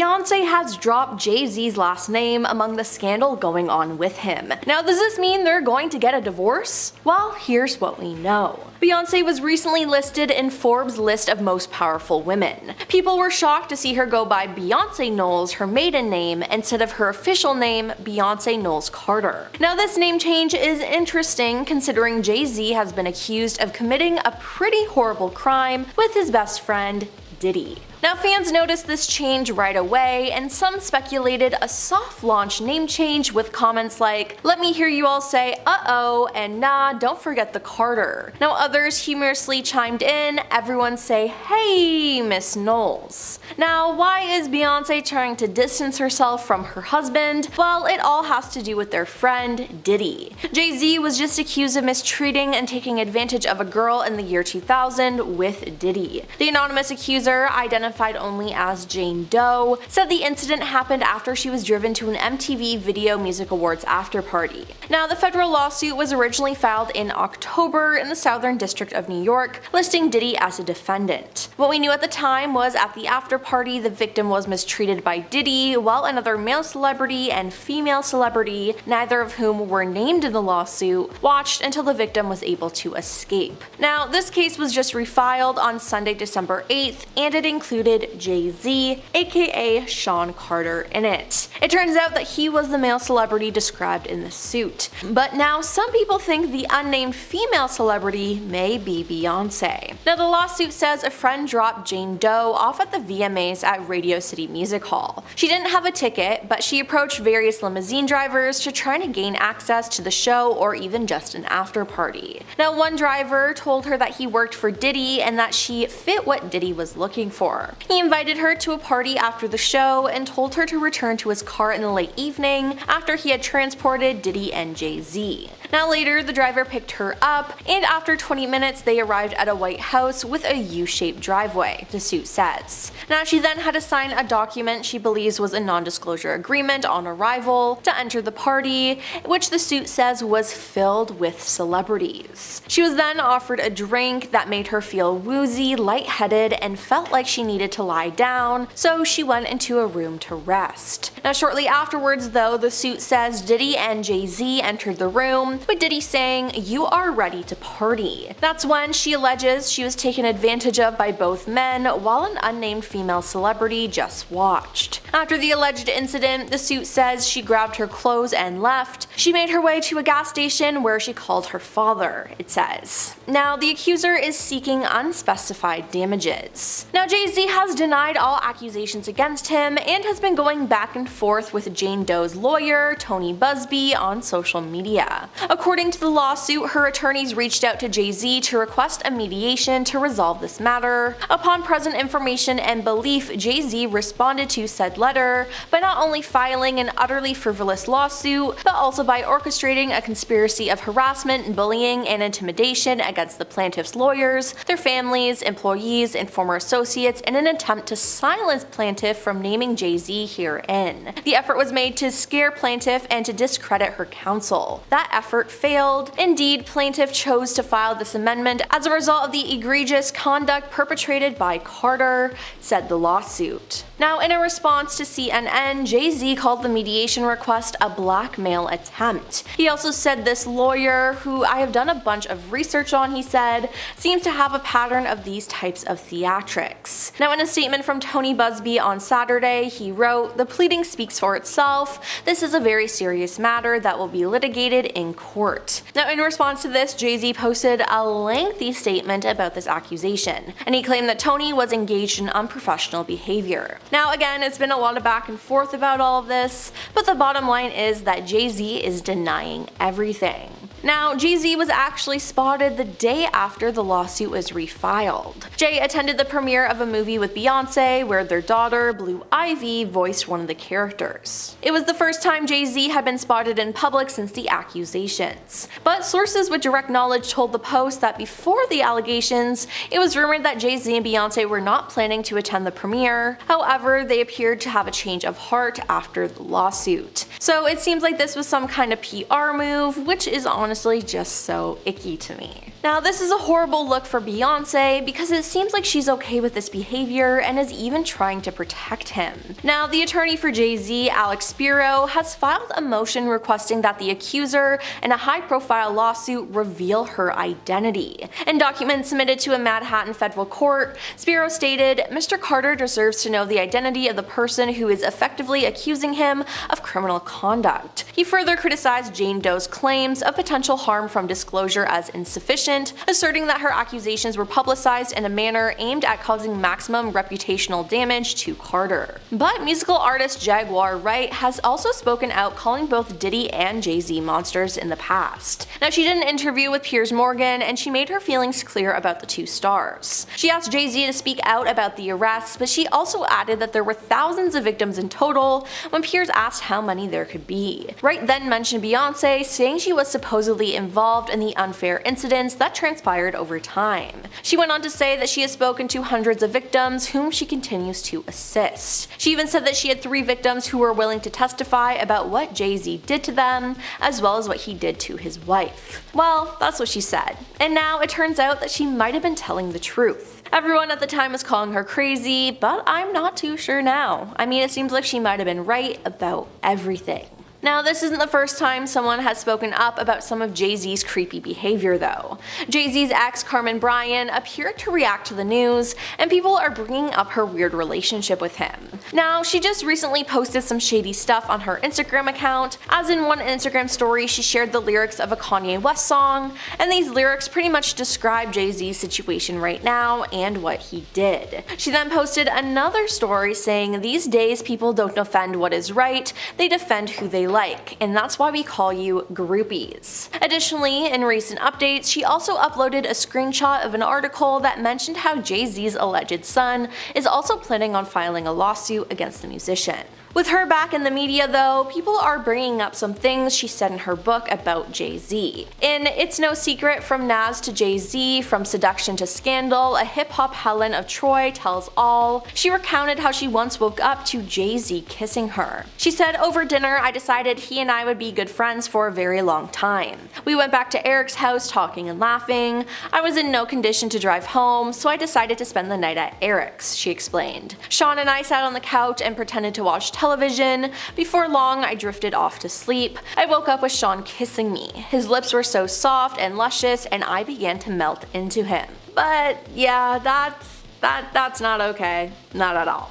Beyonce has dropped Jay-Z's last name among the scandal going on with him. Now, does this mean they're going to get a divorce? Well, here's what we know. Beyonce was recently listed in Forbes' list of most powerful women. People were shocked to see her go by Beyonce Knowles, her maiden name, instead of her official name, Beyonce Knowles Carter. Now, this name change is interesting considering Jay-Z has been accused of committing a pretty horrible crime with his best friend, Diddy. Now, fans noticed this change right away, and some speculated a soft launch name change with comments like, "Let me hear you all say uh-oh," and "Nah, don't forget the Carter." Now, others humorously chimed in, "Everyone say, hey, Miss Knowles." Now, why is Beyonce trying to distance herself from her husband? Well, it all has to do with their friend, Diddy. Jay-Z was just accused of mistreating and taking advantage of a girl in the year 2000 with Diddy. The anonymous accuser, identified only as Jane Doe, said the incident happened after she was driven to an MTV Video Music Awards after party. Now, the federal lawsuit was originally filed in October in the Southern District of New York, listing Diddy as a defendant. What we knew at the time was at the after party, the victim was mistreated by Diddy, while another male celebrity and female celebrity, neither of whom were named in the lawsuit, watched until the victim was able to escape. Now, this case was just refiled on Sunday, December 8th, and it included Jay-Z, aka Sean Carter, in it. It turns out that he was the male celebrity described in the suit. But now some people think the unnamed female celebrity may be Beyonce. Now, the lawsuit says a friend dropped Jane Doe off at the VMAs at Radio City Music Hall. She didn't have a ticket, but she approached various limousine drivers to try to gain access to the show or even just an after party. Now, one driver told her that he worked for Diddy and that she fit what Diddy was looking for. He invited her to a party after the show and told her to return to his car in the late evening after he had transported Diddy and Jay-Z. Now, later, the driver picked her up, and after 20 minutes they arrived at a white house with a U-shaped driveway, the suit says. Now, she then had to sign a document she believes was a non-disclosure agreement on arrival to enter the party, which the suit says was filled with celebrities. She was then offered a drink that made her feel woozy, lightheaded, and felt like she needed to lie down, so she went into a room to rest. Now, shortly afterwards, though, the suit says Diddy and Jay-Z entered the room, with Diddy saying, "You are ready to party." That's when she alleges she was taken advantage of by both men while an unnamed female celebrity just watched. After the alleged incident, the suit says she grabbed her clothes and left. She made her way to a gas station where she called her father, it says. Now, the accuser is seeking unspecified damages. Now, Jay-Z has denied all accusations against him and has been going back and forth with Jane Doe's lawyer, Tony Busby, on social media. According to the lawsuit, her attorneys reached out to Jay-Z to request a mediation to resolve this matter. Upon present information and belief, Jay-Z responded to said letter by not only filing an utterly frivolous lawsuit, but also by orchestrating a conspiracy of harassment, bullying, and intimidation against the plaintiff's lawyers, their families, employees, and former associates in an attempt to silence plaintiff from naming Jay-Z herein. The effort was made to scare plaintiff and to discredit her counsel. That effort failed. Indeed, plaintiff chose to file this amendment as a result of the egregious conduct perpetrated by Carter, said the lawsuit. Now, in a response to CNN, Jay-Z called the mediation request a blackmail attempt. He also said this lawyer, who I have done a bunch of research on, he said, seems to have a pattern of these types of theatrics. Now, in a statement from Tony Busby on Saturday, he wrote, "The pleading speaks for itself. This is a very serious matter that will be litigated in court." Now, in response to this, Jay-Z posted a lengthy statement about this accusation, and he claimed that Tony was engaged in unprofessional behavior. Now, again, it's been a lot of back and forth about all of this, but the bottom line is that Jay-Z is denying everything. Now, Jay-Z was actually spotted the day after the lawsuit was refiled. Jay attended the premiere of a movie with Beyonce where their daughter, Blue Ivy, voiced one of the characters. It was the first time Jay-Z had been spotted in public since the accusations. But sources with direct knowledge told the Post that before the allegations, it was rumored that Jay-Z and Beyonce were not planning to attend the premiere. However, they appeared to have a change of heart after the lawsuit. So it seems like this was some kind of PR move, which is honestly honestly just so icky to me. Now, this is a horrible look for Beyonce because it seems like she's okay with this behavior and is even trying to protect him. Now, the attorney for Jay-Z, Alex Spiro, has filed a motion requesting that the accuser in a high-profile lawsuit reveal her identity. In documents submitted to a Manhattan federal court, Spiro stated, "Mr. Carter deserves to know the identity of the person who is effectively accusing him of criminal conduct." He further criticized Jane Doe's claims of potential harm from disclosure as insufficient, asserting that her accusations were publicized in a manner aimed at causing maximum reputational damage to Carter. But musical artist Jaguar Wright has also spoken out, calling both Diddy and Jay-Z monsters in the past. Now, she did an interview with Piers Morgan and she made her feelings clear about the two stars. She asked Jay-Z to speak out about the arrests, but she also added that there were thousands of victims in total when Piers asked how many there could be. Wright then mentioned Beyonce, saying she was supposedly involved in the unfair incidents that transpired over time. She went on to say that she has spoken to hundreds of victims whom she continues to assist. She even said that she had 3 victims who were willing to testify about what Jay-Z did to them, as well as what he did to his wife. Well, that's what she said. And now it turns out that she might have been telling the truth. Everyone at the time was calling her crazy, but I'm not too sure now. I mean, it seems like she might have been right about everything. Now, this isn't the first time someone has spoken up about some of Jay-Z's creepy behavior though. Jay-Z's ex, Carmen Bryan, appeared to react to the news, and people are bringing up her weird relationship with him. Now, she just recently posted some shady stuff on her Instagram account, as in one Instagram story she shared the lyrics of a Kanye West song, and these lyrics pretty much describe Jay-Z's situation right now and what he did. She then posted another story saying, "These days people don't defend what is right, they defend who they like, and that's why we call you groupies." Additionally, in recent updates, she also uploaded a screenshot of an article that mentioned how Jay-Z's alleged son is also planning on filing a lawsuit against the musician. With her back in the media though, people are bringing up some things she said in her book about Jay-Z. In It's No Secret, From Nas to Jay-Z, From Seduction to Scandal, a hip-hop Helen of Troy tells all, she recounted how she once woke up to Jay-Z kissing her. She said, "Over dinner, I decided he and I would be good friends for a very long time. We went back to Eric's house talking and laughing. I was in no condition to drive home, so I decided to spend the night at Eric's," she explained. "Sean and I sat on the couch and pretended to watch television. Before long, I drifted off to sleep. I woke up with Sean kissing me. His lips were so soft and luscious, and I began to melt into him." But yeah, that's not okay. Not at all.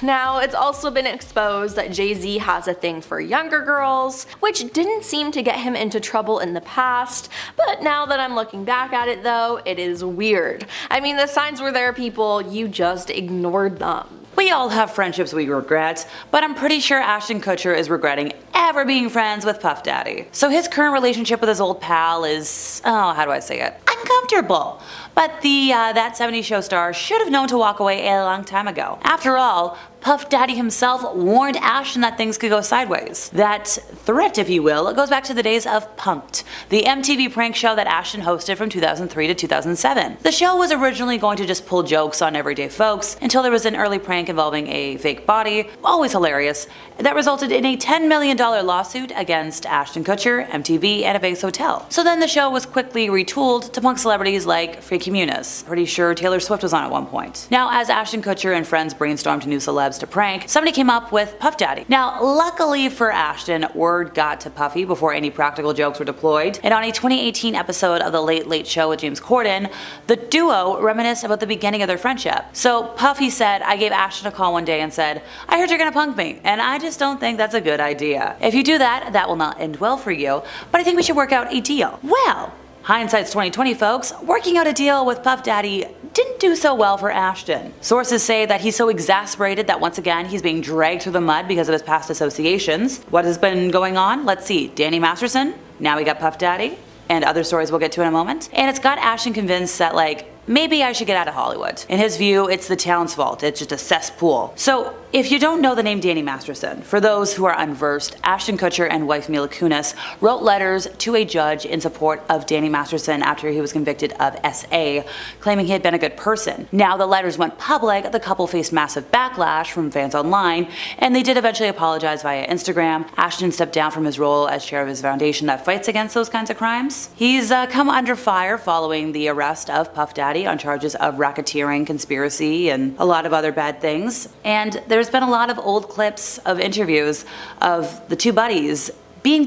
Now, it's also been exposed that Jay-Z has a thing for younger girls, which didn't seem to get him into trouble in the past, but now that I'm looking back at it though, it is weird. I mean, the signs were there, people, you just ignored them. We all have friendships we regret, but I'm pretty sure Ashton Kutcher is regretting ever being friends with Puff Daddy. So his current relationship with his old pal is, how do I say it? Uncomfortable. But the That 70s Show star should have known to walk away a long time ago. After all, Puff Daddy himself warned Ashton that things could go sideways. That threat, if you will, goes back to the days of Punk'd, the MTV prank show that Ashton hosted from 2003 to 2007. The show was originally going to just pull jokes on everyday folks until there was an early prank involving a fake body, always hilarious, that resulted in a $10 million lawsuit against Ashton Kutcher, MTV, and a Vegas hotel. So then the show was quickly retooled to punk celebrities like Freaky Muniz. Pretty sure Taylor Swift was on at one point. Now, as Ashton Kutcher and friends brainstormed new celebs to prank, somebody came up with Puff Daddy. Now, luckily for Ashton, word got to Puffy before any practical jokes were deployed, and on a 2018 episode of The Late Late Show with James Corden, the duo reminisced about the beginning of their friendship. So Puffy said, "I gave Ashton a call one day and said, 'I heard you're gonna punk me, and I just don't think that's a good idea. If you do that, that will not end well for you, but I think we should work out a deal.'" Well, hindsight's 2020, folks. Working out a deal with Puff Daddy didn't do so well for Ashton. Sources say that he's so exasperated that once again he's being dragged through the mud because of his past associations. What has been going on? Let's see. Danny Masterson. Now we got Puff Daddy. And other stories we'll get to in a moment. And it's got Ashton convinced that maybe I should get out of Hollywood. In his view, it's the town's fault. It's just a cesspool. So if you don't know the name Danny Masterson, for those who are unversed, Ashton Kutcher and wife Mila Kunis wrote letters to a judge in support of Danny Masterson after he was convicted of SA, claiming he had been a good person. Now the letters went public, the couple faced massive backlash from fans online, and they did eventually apologize via Instagram. Ashton stepped down from his role as chair of his foundation that fights against those kinds of crimes. He's come under fire following the arrest of Puff Daddy on charges of racketeering, conspiracy, and a lot of other bad things. And there's been a lot of old clips of interviews of the two buddies, being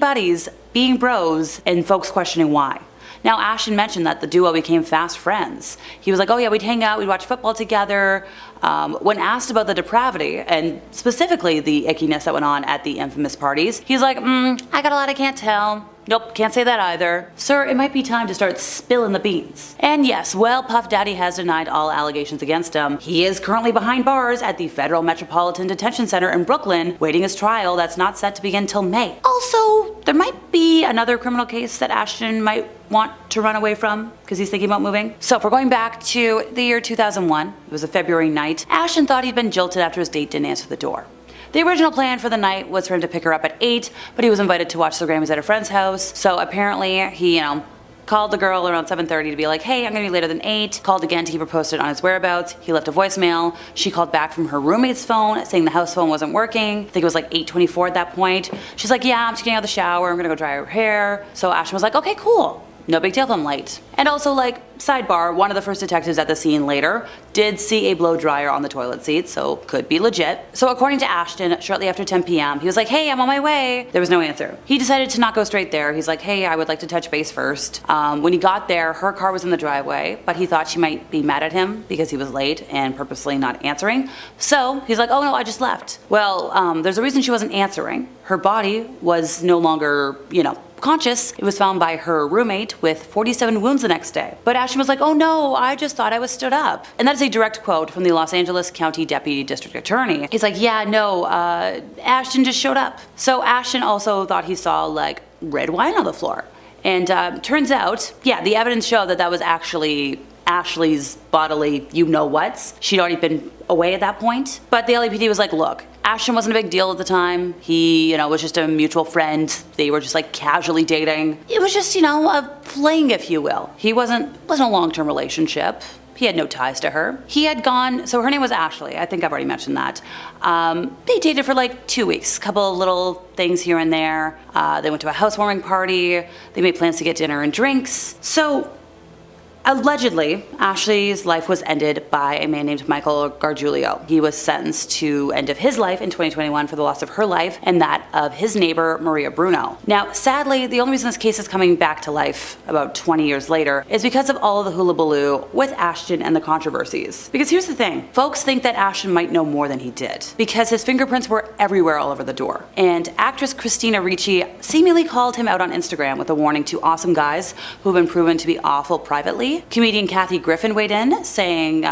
bros, and folks questioning why. Now, Ashton mentioned that the duo became fast friends. He was like, oh yeah, we'd hang out, we'd watch football together. When asked about the depravity, and specifically the ickiness that went on at the infamous parties, he's like, I got a lot I can't tell. Nope, can't say that either. Sir, it might be time to start spilling the beans. And yes, well, Puff Daddy has denied all allegations against him. He is currently behind bars at the Federal Metropolitan Detention Center in Brooklyn, waiting his trial that's not set to begin till May. Also, there might be another criminal case that Ashton might want to run away from because he's thinking about moving. So if we're going back to the year 2001, it was a February night, Ashton thought he'd been jilted after his date didn't answer the door. The original plan for the night was for him to pick her up at 8, but he was invited to watch the Grammys at a friend's house. So apparently he, called the girl around 7:30 to be like, hey, I'm gonna be later than 8. Called again to keep her posted on his whereabouts. He left a voicemail. She called back from her roommate's phone saying the house phone wasn't working. I think it was like 8:24 at that point. She's like, yeah, I'm just getting out of the shower. I'm gonna go dry her hair. So Ashton was like, okay, cool. No big deal if I'm late. And also, sidebar, one of the first detectives at the scene later did see a blow dryer on the toilet seat, so could be legit. So according to Ashton, shortly after 10 p.m., he was like, hey, I'm on my way. There was no answer. He decided to not go straight there. He's like, hey, I would like to touch base first. When he got there, her car was in the driveway, but he thought she might be mad at him because he was late and purposely not answering. So he's like, oh no, I just left. Well, there's a reason she wasn't answering. Her body was no longer, conscious. It was found by her roommate with 47 wounds the next day. But Ashton was like, oh no, I just thought I was stood up. And that is a direct quote from the Los Angeles County Deputy District Attorney. He's like, yeah, no, Ashton just showed up. So Ashton also thought he saw red wine on the floor. And turns out, yeah, the evidence showed that was actually Ashley's bodily you-know-whats. She'd already been away at that point. But the LAPD was like, look, Ashton wasn't a big deal at the time. He, was just a mutual friend. They were just casually dating. It was just, a fling, if you will. Wasn't a long-term relationship. He had no ties to her. He had gone, so her name was Ashley. I think I've already mentioned that. They dated for 2 weeks, a couple of little things here and there. They went to a housewarming party. They made plans to get dinner and drinks. So allegedly, Ashley's life was ended by a man named Michael Gargiulio. He was sentenced to end of his life in 2021 for the loss of her life and that of his neighbor, Maria Bruno. Now, sadly, the only reason this case is coming back to life about 20 years later is because of all of the hullabaloo with Ashton and the controversies. Because here's the thing, folks think that Ashton might know more than he did because his fingerprints were everywhere all over the door. And actress Christina Ricci seemingly called him out on Instagram with a warning to awesome guys who have been proven to be awful privately. Comedian Kathy Griffin weighed in, saying,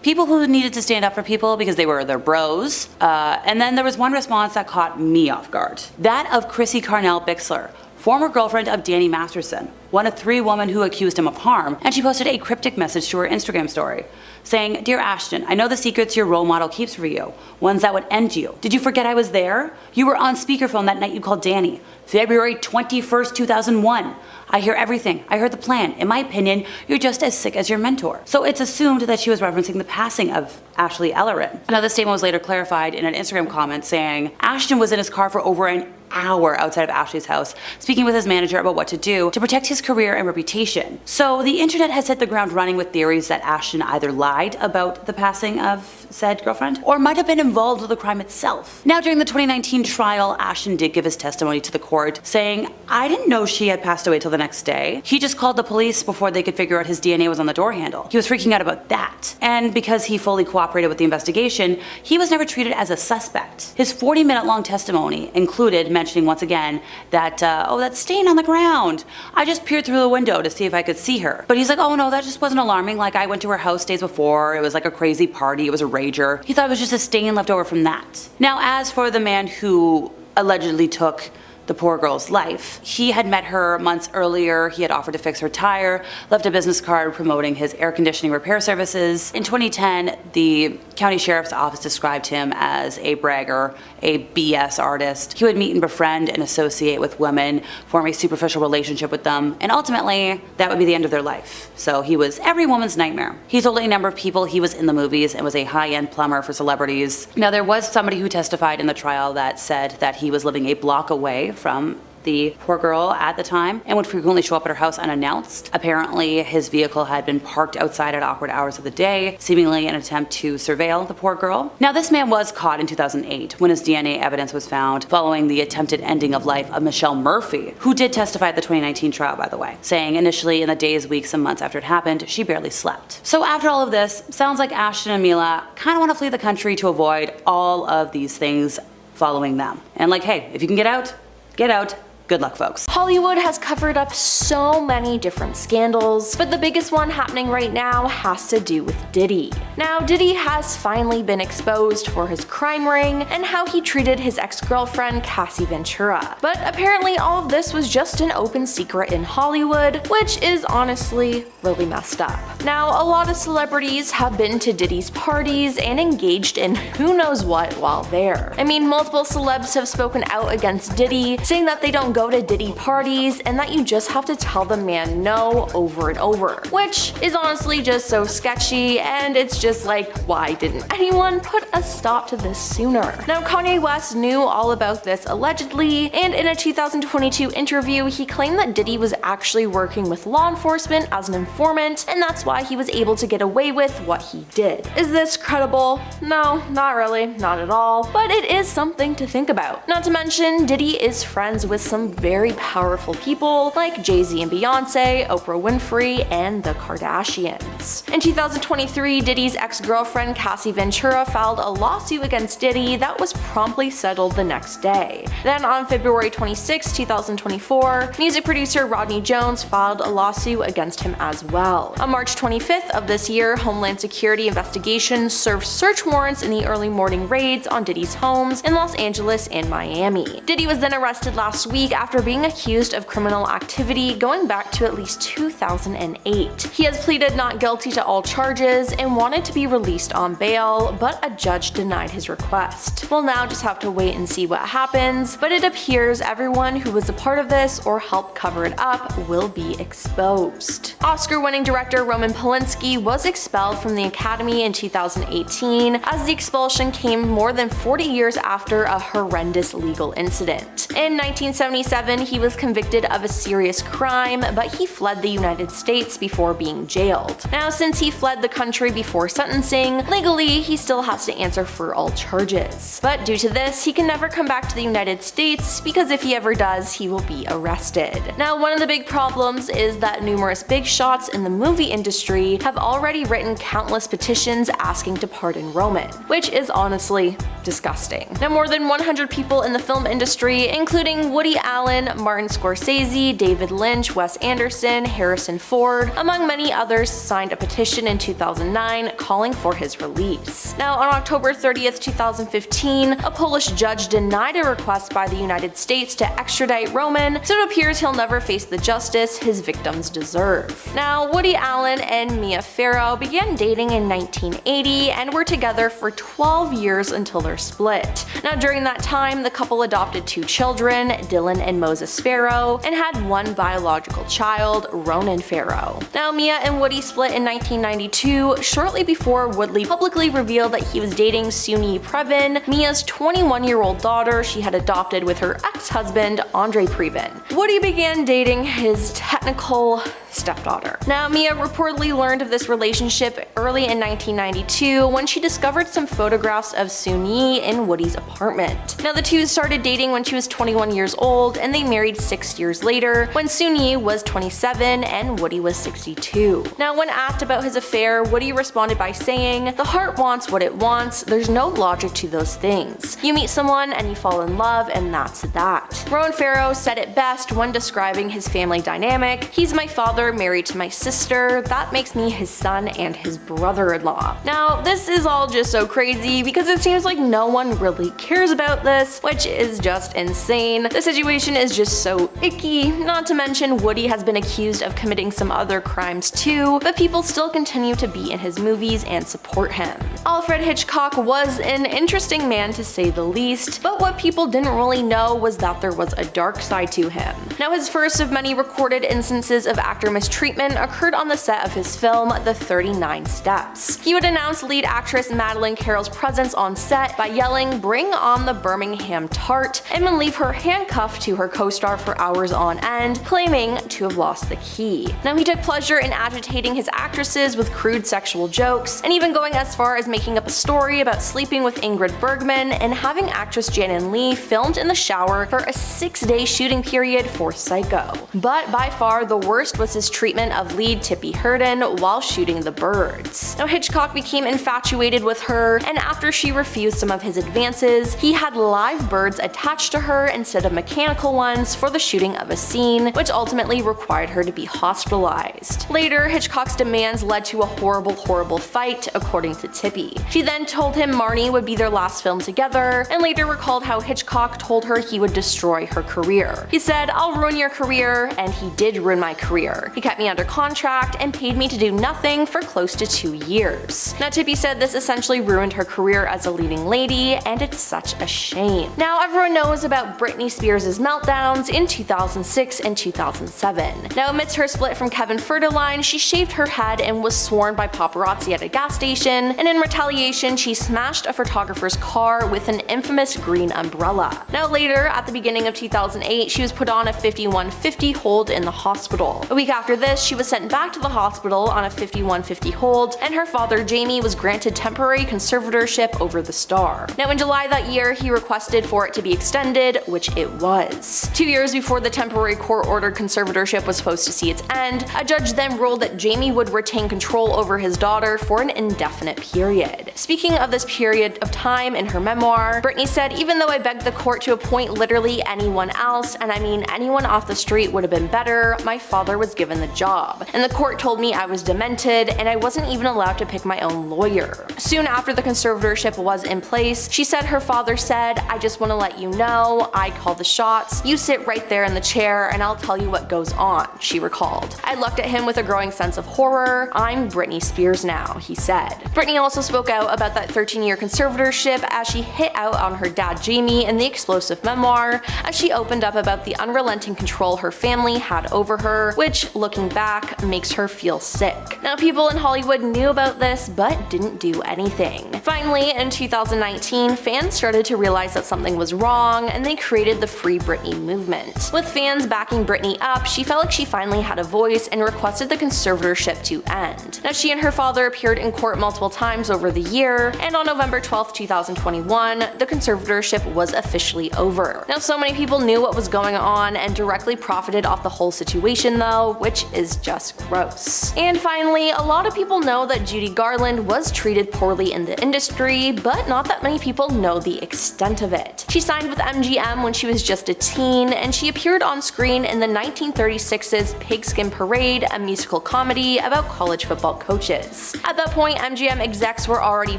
people who needed to stand up for people because they were their bros. And then there was one response that caught me off guard. That of Chrissy Carnell Bixler, former girlfriend of Danny Masterson, one of 3 women who accused him of harm, and she posted a cryptic message to her Instagram story, saying, Dear Ashton, I know the secrets your role model keeps for you, ones that would end you. Did you forget I was there? You were on speakerphone that night you called Danny, February 21st, 2001. I hear everything. I heard the plan. In my opinion, you're just as sick as your mentor. So it's assumed that she was referencing the passing of Ashley Ellerin. Another statement was later clarified in an Instagram comment saying, Ashton was in his car for over an hour outside of Ashley's house, speaking with his manager about what to do to protect his career and reputation. So the internet has hit the ground running with theories that Ashton either lied about the passing of said girlfriend or might have been involved with the crime itself. Now, during the 2019 trial, Ashton did give his testimony to the court, saying, I didn't know she had passed away till the next day. He just called the police before they could figure out his DNA was on the door handle. He was freaking out about that. And because he fully cooperated with the investigation, he was never treated as a suspect. His 40-minute long testimony included mentioning once again that, that stain on the ground. I just peered through the window to see if I could see her. But he's like, oh no, that just wasn't alarming. I went to her house days before. It was a crazy party. It was a rager. He thought it was just a stain left over from that. Now, as for the man who allegedly took the the poor girl's life. He had met her months earlier. He had offered to fix her tire, left a business card promoting his air conditioning repair services. In 2010, the county sheriff's office described him as a bragger, a BS artist. He would meet and befriend and associate with women, form a superficial relationship with them, and ultimately, that would be the end of their life. So he was every woman's nightmare. He told a number of people he was in the movies and was a high-end plumber for celebrities. Now, there was somebody who testified in the trial that said that he was living a block away from the poor girl at the time and would frequently show up at her house unannounced. Apparently, his vehicle had been parked outside at awkward hours of the day, seemingly an attempt to surveil the poor girl. Now, this man was caught in 2008 when his DNA evidence was found following the attempted ending of life of Michelle Murphy, who did testify at the 2019 trial, by the way, saying initially in the days, weeks, and months after it happened, she barely slept. So after all of this, sounds like Ashton and Mila kind of want to flee the country to avoid all of these things following them. And like, hey, if you can get out, get out. Good luck, folks. Hollywood has covered up so many different scandals, but the biggest one happening right now has to do with Diddy. Now, Diddy has finally been exposed for his crime ring and how he treated his ex-girlfriend Cassie Ventura. But apparently all of this was just an open secret in Hollywood, which is honestly really messed up. Now, a lot of celebrities have been to Diddy's parties and engaged in who knows what while there. I mean, multiple celebs have spoken out against Diddy, saying that they don't go to Diddy parties and that you just have to tell the man no over and over, which is honestly just so sketchy, and it's just like, why didn't anyone put a stop to this sooner? Now, Kanye West knew all about this allegedly, and in a 2022 interview, he claimed that Diddy was actually working with law enforcement as an informant, and that's why he was able to get away with what he did. Is this credible? No, not really, not at all, but it is something to think about. Not to mention, Diddy is friends with some very powerful people like Jay-Z and Beyonce, Oprah Winfrey, and the Kardashians. In 2023, Diddy's ex-girlfriend Cassie Ventura filed a lawsuit against Diddy that was promptly settled the next day. Then on February 26, 2024, music producer Rodney Jones filed a lawsuit against him as well. On March 25th of this year, Homeland Security investigations served search warrants in the early morning raids on Diddy's homes in Los Angeles and Miami. Diddy was then arrested last week after being accused of criminal activity going back to at least 2008. He has pleaded not guilty to all charges and wanted to be released on bail, but a judge denied his request. We'll now just have to wait and see what happens, but it appears everyone who was a part of this or helped cover it up will be exposed. Oscar-winning director Roman Polanski was expelled from the Academy in 2018, as the expulsion came more than 40 years after a horrendous legal incident. In 1977, he was convicted of a serious crime, but he fled the United States before being jailed. Now, since he fled the country before sentencing, legally he still has to answer for all charges. But due to this, he can never come back to the United States, because if he ever does, he will be arrested. Now, one of the big problems is that numerous big shots in the movie industry have already written countless petitions asking to pardon Roman, which is honestly disgusting. Now, more than 100 people in the film industry, including Woody Allen, Martin Scorsese, David Lynch, Wes Anderson, Harrison Ford, among many others, signed a petition in 2009 calling for his release. Now, on October 30th, 2015, a Polish judge denied a request by the United States to extradite Roman, so it appears he'll never face the justice his victims deserve. Now, Woody Allen and Mia Farrow began dating in 1980 and were together for 12 years until their split. Now, during that time, the couple adopted 2 children, Dylan and Moses Farrow, and had 1 biological child, Ronan Farrow. Now, Mia and Woody split in 1992, shortly before Woodley publicly revealed that he was dating Suni Previn, Mia's 21-year-old daughter she had adopted with her ex-husband, Andre Previn. Woody began dating his technical stepdaughter. Now, Mia reportedly learned of this relationship early in 1992 when she discovered some photographs of Suni in Woody's apartment. Now, the two started dating when she was 21 years old, and they married 6 years later when Suni was 27 and Woody was 62. Now, when asked about his affair, Woody responded by saying, "The heart wants what it wants, there's no logic to those things. You meet someone and you fall in love, and that's that." Ronan Farrow said it best when describing his family dynamic: "He's my father father married to my sister. That makes me his son and his brother-in-law. Now, this is all just so crazy because it seems like no one really cares about this, which is just insane. The situation is just so icky, not to mention Woody has been accused of committing some other crimes too, but people still continue to be in his movies and support him. Alfred Hitchcock was an interesting man to say the least, but what people didn't really know was that there was a dark side to him. Now, his first of many recorded instances of actor mistreatment occurred on the set of his film The 39 Steps. He would announce lead actress Madeleine Carroll's presence on set by yelling, "Bring on the Birmingham tart," and would leave her handcuffed to her co-star for hours on end, claiming to have lost the key. Now, he took pleasure in agitating his actresses with crude sexual jokes, and even going as far as making up a story about sleeping with Ingrid Bergman and having actress Janet Leigh filmed in the shower for a 6-day shooting period for Psycho. But by far the worst was his treatment of lead Tippi Hedren while shooting The Birds. Now, Hitchcock became infatuated with her, and after she refused some of his advances, he had live birds attached to her instead of mechanical ones for the shooting of a scene, which ultimately required her to be hospitalized. Later, Hitchcock's demands led to a horrible fight, according to Tippi. She then told him Marnie would be their last film together, and later recalled how Hitchcock told her he would destroy her career. He said, "I'll ruin your career," and he did ruin my career. He kept me under contract and paid me to do nothing for close to 2 years. Now, Tippi said this essentially ruined her career as a leading lady, and it's such a shame. Now, everyone knows about Britney Spears' meltdowns in 2006 and 2007. Now, amidst her split from Kevin Federline, she shaved her head and was sworn by paparazzi at a gas station, and in retaliation, she smashed a photographer's car with an infamous green umbrella. Now, later, at the beginning of 2008, she was put on a 5150 hold in the hospital. A week after this, she was sent back to the hospital on a 5150 hold, and her father Jamie was granted temporary conservatorship over the star. Now, in July that year, he requested for it to be extended, which it was. 2 years before the temporary court-ordered conservatorship was supposed to see its end, a judge then ruled that Jamie would retain control over his daughter for an indefinite period. Speaking of this period of time in her memoir, Britney said, "Even though I begged the court to appoint literally anyone else, and I mean anyone off the street would have been better, my father was given the job. And the court told me I was demented, and I wasn't even allowed to pick my own lawyer." Soon after the conservatorship was in place, she said her father said, "I just want to let you know, I call the shots, you sit right there in the chair and I'll tell you what goes on," she recalled. "I looked at him with a growing sense of horror. I'm Britney Spears now," he said. Britney also spoke out about that 13-year conservatorship as she hit out on her dad Jamie in the explosive memoir, as she opened up about the unrelenting control her family had over her, which, looking back, makes her feel sick. Now, people in Hollywood knew about this but didn't do anything. Finally, in 2019, fans started to realize that something was wrong, and they created the Free Britney movement. With fans backing Britney up, she felt like she finally had a voice and requested the conservatorship to end. Now, she and her father appeared in court multiple times over the year, and on November 12, 2021, the conservatorship was officially over. Now, so many people knew what was going on and directly profited off the whole situation though, which is just gross. And finally, a lot of people know that Judy Garland was treated poorly in the industry, but not that many people know the extent of it. She signed with MGM when she was just a teen, and she appeared on screen in the 1936's Pigskin Parade, a musical comedy about college football coaches. At that point, MGM execs were already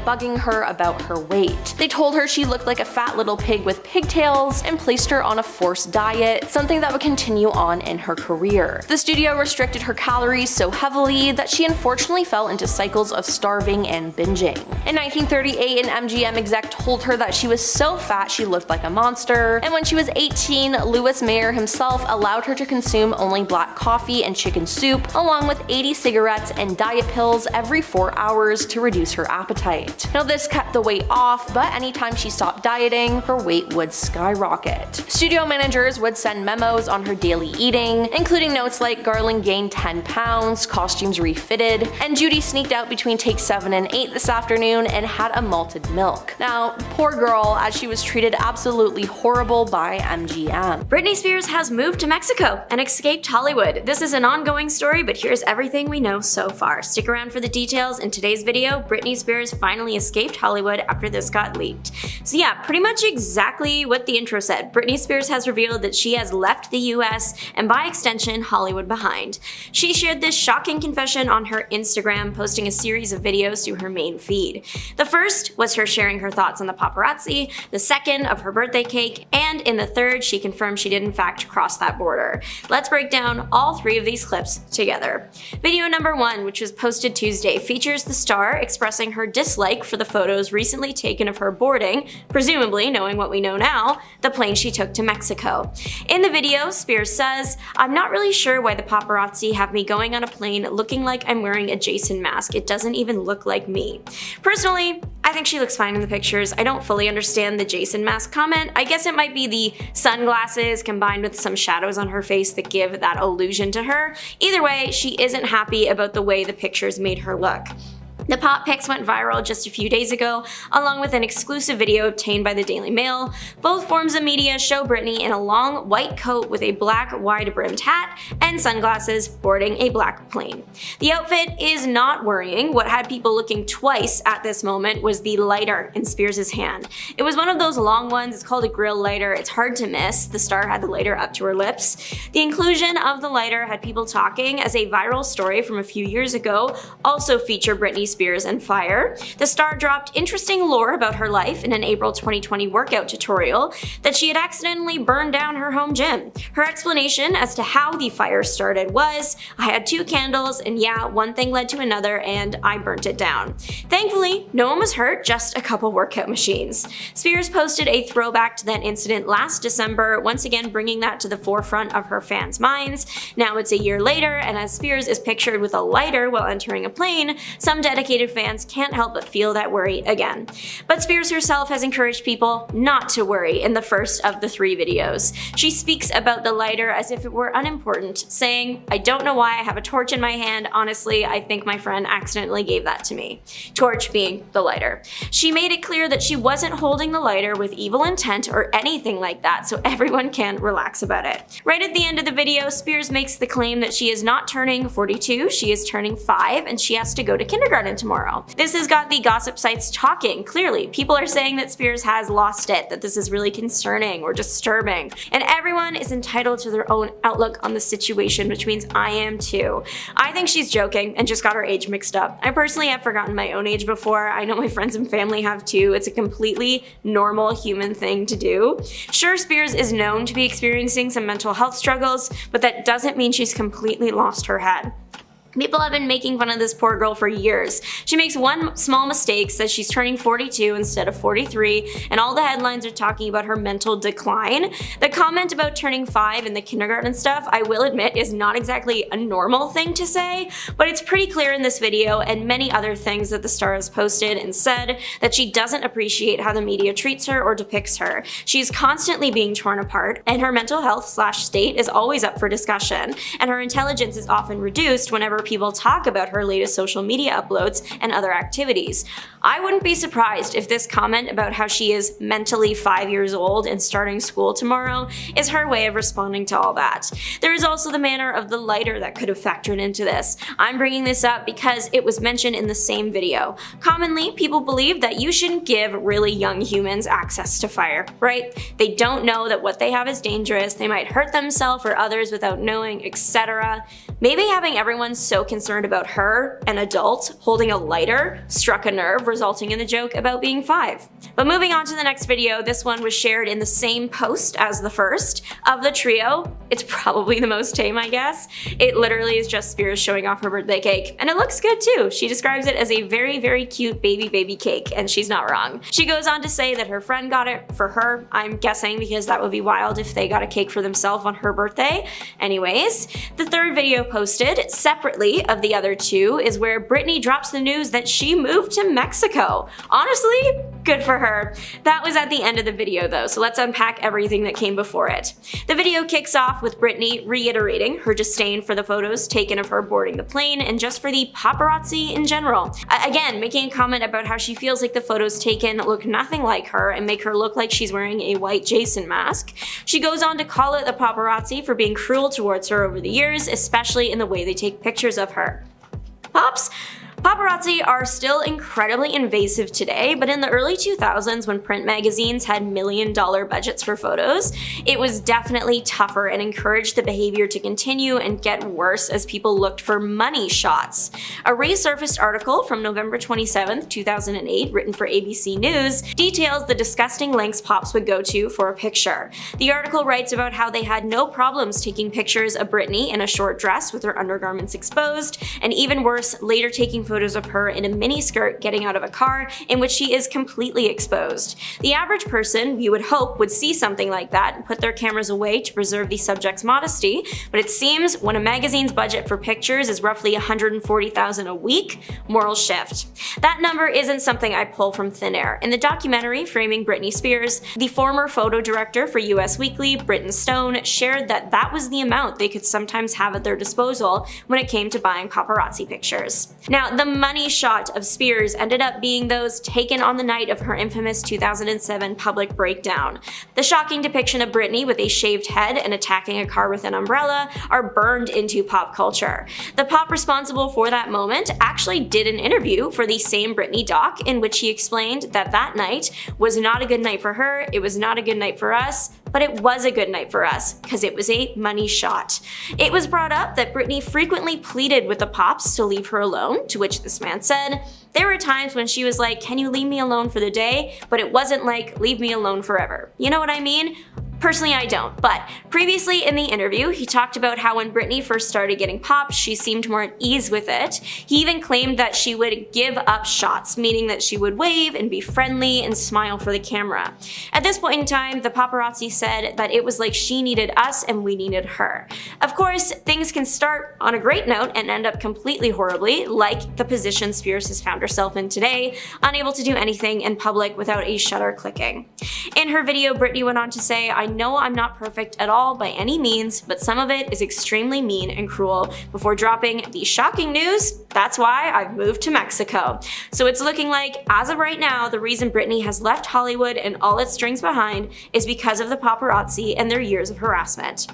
bugging her about her weight. They told her she looked like a fat little pig with pigtails and placed her on a forced diet, something that would continue on in her career. The studio restricted her calories so heavily that she unfortunately fell into cycles of starving and binging. In 1938, an MGM exec told her that she was so fat she looked like a monster, and when she was 18, Louis Mayer himself allowed her to consume only black coffee and chicken soup, along with 80 cigarettes and diet pills every 4 hours to reduce her appetite. Now, this kept the weight off, but anytime she stopped dieting, her weight would skyrocket. Studio managers would send memos on her daily eating, including notes like "Garland gained 10 pounds, costumes refitted," and "Judy sneaked out between takes 7 and 8 this afternoon and had a malted milk." Now, poor girl, as she was treated absolutely absolutely horrible by MGM. Britney Spears has moved to Mexico and escaped Hollywood. This is an ongoing story, but here's everything we know so far. Stick around for the details. In today's video, Britney Spears finally escaped Hollywood after this got leaked. So yeah, pretty much exactly what the intro said. Britney Spears has revealed that she has left the US and by extension Hollywood behind. She shared this shocking confession on her Instagram, posting a series of videos to her main feed. The first was her sharing her thoughts on the paparazzi, the second of her birthday cake, and in the third she confirmed she did in fact cross that border. Let's break down all three of these clips together. Video number 1, which was posted Tuesday, features the star expressing her dislike for the photos recently taken of her boarding, presumably, knowing what we know now, the plane she took to Mexico. In the video, Spears says, "I'm not really sure why the paparazzi have me going on a plane looking like I'm wearing a Jason mask. It doesn't even look like me." Personally, I think she looks fine in the pictures. I don't fully understand the Jason mask comment. I guess it might be the sunglasses combined with some shadows on her face that give that illusion to her. Either way, she isn't happy about the way the pictures made her look. The pop pics went viral just a few days ago, along with an exclusive video obtained by the Daily Mail. Both forms of media show Britney in a long white coat with a black wide-brimmed hat and sunglasses boarding a black plane. The outfit is not worrying. What had people looking twice at this moment was the lighter in Spears' hand. It was one of those long ones. It's called a grill lighter. It's hard to miss. The star had the lighter up to her lips. The inclusion of the lighter had people talking, as a viral story from a few years ago also featured Britney Spears and fire. The star dropped interesting lore about her life in an April 2020 workout tutorial that she had accidentally burned down her home gym. Her explanation as to how the fire started was, "I had 2 candles and yeah, one thing led to another and I burnt it down." Thankfully, no one was hurt, just a couple workout machines. Spears posted a throwback to that incident last December, once again bringing that to the forefront of her fans' minds. Now it's a year later, and as Spears is pictured with a lighter while entering a plane, some dedicated fans can't help but feel that worry again. But Spears herself has encouraged people not to worry in the first of the 3 videos. She speaks about the lighter as if it were unimportant, saying, "I don't know why I have a torch in my hand. Honestly, I think my friend accidentally gave that to me." Torch being the lighter. She made it clear that she wasn't holding the lighter with evil intent or anything like that, so everyone can relax about it. Right at the end of the video, Spears makes the claim that she is not turning 42, she is turning 5, and she has to go to kindergarten tomorrow. This has got the gossip sites talking. Clearly, people are saying that Spears has lost it, that this is really concerning or disturbing, and everyone is entitled to their own outlook on the situation, which means I am too. I think she's joking and just got her age mixed up. I personally have forgotten my own age before. I know my friends and family have too. It's a completely normal human thing to do. Sure, Spears is known to be experiencing some mental health struggles, but that doesn't mean she's completely lost her head. People have been making fun of this poor girl for years. She makes one small mistake, says she's turning 42 instead of 43, and all the headlines are talking about her mental decline. The comment about turning 5 and the kindergarten stuff, I will admit, is not exactly a normal thing to say, but it's pretty clear in this video and many other things that the star has posted and said that she doesn't appreciate how the media treats her or depicts her. She's constantly being torn apart, and her mental health state is always up for discussion, and her intelligence is often reduced whenever people talk about her latest social media uploads and other activities. I wouldn't be surprised if this comment about how she is mentally 5 years old and starting school tomorrow is her way of responding to all that. There is also the manner of the lighter that could have factored into this. I'm bringing this up because it was mentioned in the same video. Commonly, people believe that you shouldn't give really young humans access to fire, right? They don't know that what they have is dangerous, they might hurt themselves or others without knowing, etc. Maybe having everyone so concerned about her, an adult, holding a lighter struck a nerve, resulting in the joke about being 5. But moving on to the next video, this one was shared in the same post as the first. Of the trio, it's probably the most tame, I guess. It literally is just Spears showing off her birthday cake, and it looks good too. She describes it as a very, very cute baby cake, and she's not wrong. She goes on to say that her friend got it for her, I'm guessing because that would be wild if they got a cake for themselves on her birthday. Anyways, the third video posted separately of the other two is where Britney drops the news that she moved to Mexico. Mexico. Honestly, good for her. That was at the end of the video though, so let's unpack everything that came before it. The video kicks off with Britney reiterating her disdain for the photos taken of her boarding the plane and just for the paparazzi in general. Again, making a comment about how she feels like the photos taken look nothing like her and make her look like she's wearing a white Jason mask. She goes on to call out the paparazzi for being cruel towards her over the years, especially in the way they take pictures of her. Paparazzi are still incredibly invasive today, but in the early 2000s when print magazines had million-dollar budgets for photos, it was definitely tougher and encouraged the behavior to continue and get worse as people looked for money shots. A resurfaced article from November 27, 2008, written for ABC News, details the disgusting lengths pops would go to for a picture. The article writes about how they had no problems taking pictures of Britney in a short dress with her undergarments exposed, and even worse, later taking photos of her in a miniskirt getting out of a car in which she is completely exposed. The average person, you would hope, would see something like that and put their cameras away to preserve the subject's modesty, but it seems when a magazine's budget for pictures is roughly $140,000 a week, morals shift. That number isn't something I pull from thin air. In the documentary Framing Britney Spears, the former photo director for US Weekly, Britton Stone, shared that that was the amount they could sometimes have at their disposal when it came to buying paparazzi pictures. Now, the money shot of Spears ended up being those taken on the night of her infamous 2007 public breakdown. The shocking depiction of Britney with a shaved head and attacking a car with an umbrella are burned into pop culture. The pop responsible for that moment actually did an interview for the same Britney doc in which he explained that that night was not a good night for her, it was not a good night for us, but it was a good night for us because it was a money shot. It was brought up that Britney frequently pleaded with the pops to leave her alone, to which this man said, "There were times when she was like, 'Can you leave me alone for the day?' But it wasn't like, 'Leave me alone forever.' You know what I mean?" Personally, I don't, but previously in the interview, he talked about how when Britney first started getting popped, she seemed more at ease with it. He even claimed that she would give up shots, meaning that she would wave and be friendly and smile for the camera. At this point in time, the paparazzi said that it was like she needed us and we needed her. Of course, things can start on a great note and end up completely horribly, like the position Spears has found herself in today, unable to do anything in public without a shutter clicking. In her video, Britney went on to say, "I know I'm not perfect at all by any means, but some of it is extremely mean and cruel," before dropping the shocking news, "That's why I've moved to Mexico." So it's looking like, as of right now, the reason Britney has left Hollywood and all its strings behind is because of the paparazzi and their years of harassment.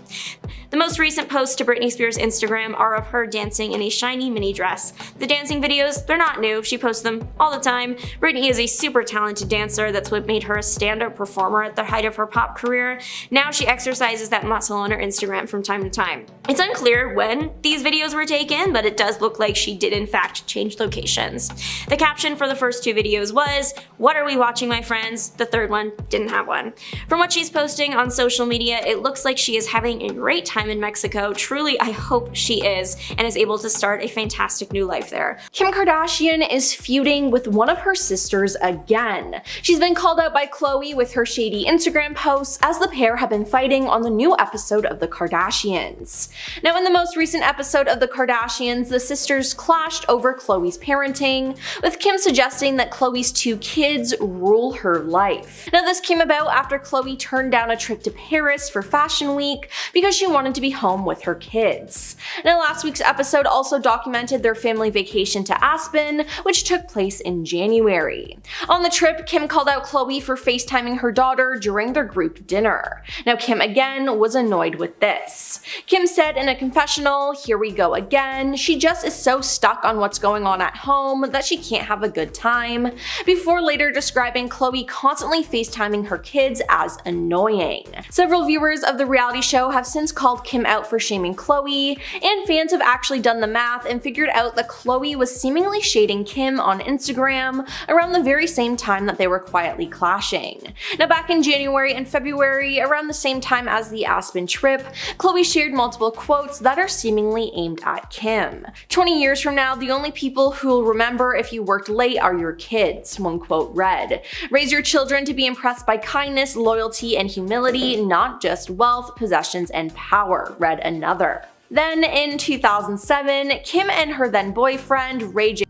The most recent posts to Britney Spears' Instagram are of her dancing in a shiny mini dress. The dancing videos, they're not new, she posts them all the time. Britney is a super talented dancer, that's what made her a standout performer at the height of her pop career. Now she exercises that muscle on her Instagram from time to time. It's unclear when these videos were taken, but it does look like she did in fact change locations. The caption for the first two videos was, "What are we watching, my friends?" The third one didn't have one. From what she's posting on social media, it looks like she is having a great time in Mexico. Truly, I hope she is, and is able to start a fantastic new life there. Kim Kardashian is feuding with one of her sisters again. She's been called out by Khloe with her shady Instagram posts as the pair have been fighting on the new episode of The Kardashians. Now, in the most recent episode of The Kardashians, the sisters clashed over Khloe's parenting, with Kim suggesting that Khloe's two kids rule her life. Now, this came about after Khloe turned down a trip to Paris for Fashion Week because she wanted to be home with her kids. Now, last week's episode also documented their family vacation to Aspen, which took place in January. On the trip, Kim called out Khloe for FaceTiming her daughter during their group dinner. Now, Kim again was annoyed with this. Kim said in a confessional, "Here we go again. She just is so stuck on what's going on at home that she can't have a good time," before later describing Khloe constantly FaceTiming her kids as annoying. Several viewers of the reality show have since called Kim out for shaming Khloe, and fans have actually done the math and figured out that Khloe was seemingly shading Kim on Instagram around the very same time that they were quietly clashing. Now, back in January and February, around the same time as the Aspen trip, Khloe shared multiple quotes that are seemingly aimed at Kim. "20 years from now, the only people who'll remember if you worked late are your kids," one quote read. "Raise your children to be impressed by kindness, loyalty, and humility, not just wealth, possessions, and power," read another. Then in 2007, Kim and her then boyfriend, Ray J.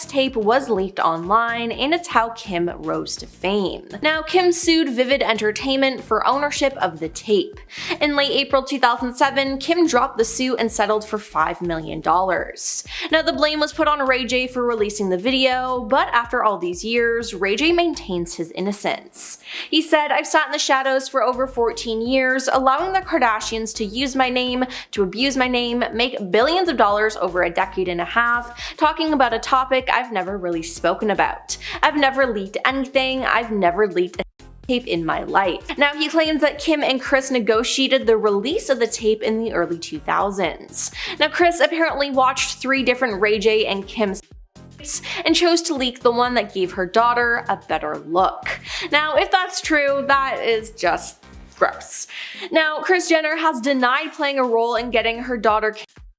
tape was leaked online, and it's how Kim rose to fame. Now, Kim sued Vivid Entertainment for ownership of the tape. In late April 2007, Kim dropped the suit and settled for $5 million. Now, the blame was put on Ray J for releasing the video, but after all these years, Ray J maintains his innocence. He said, "I've sat in the shadows for over 14 years, allowing the Kardashians to use my name, to abuse my name, make billions of dollars over a decade and a half, talking about a topic I've never really spoken about. I've never leaked anything. I've never leaked a tape in my life." Now, he claims that Kim and Kris negotiated the release of the tape in the early 2000s. Now, Kris apparently watched 3 different Ray J and Kim and chose to leak the one that gave her daughter a better look. Now, if that's true, that is just gross. Now, Kris Jenner has denied playing a role in getting her daughter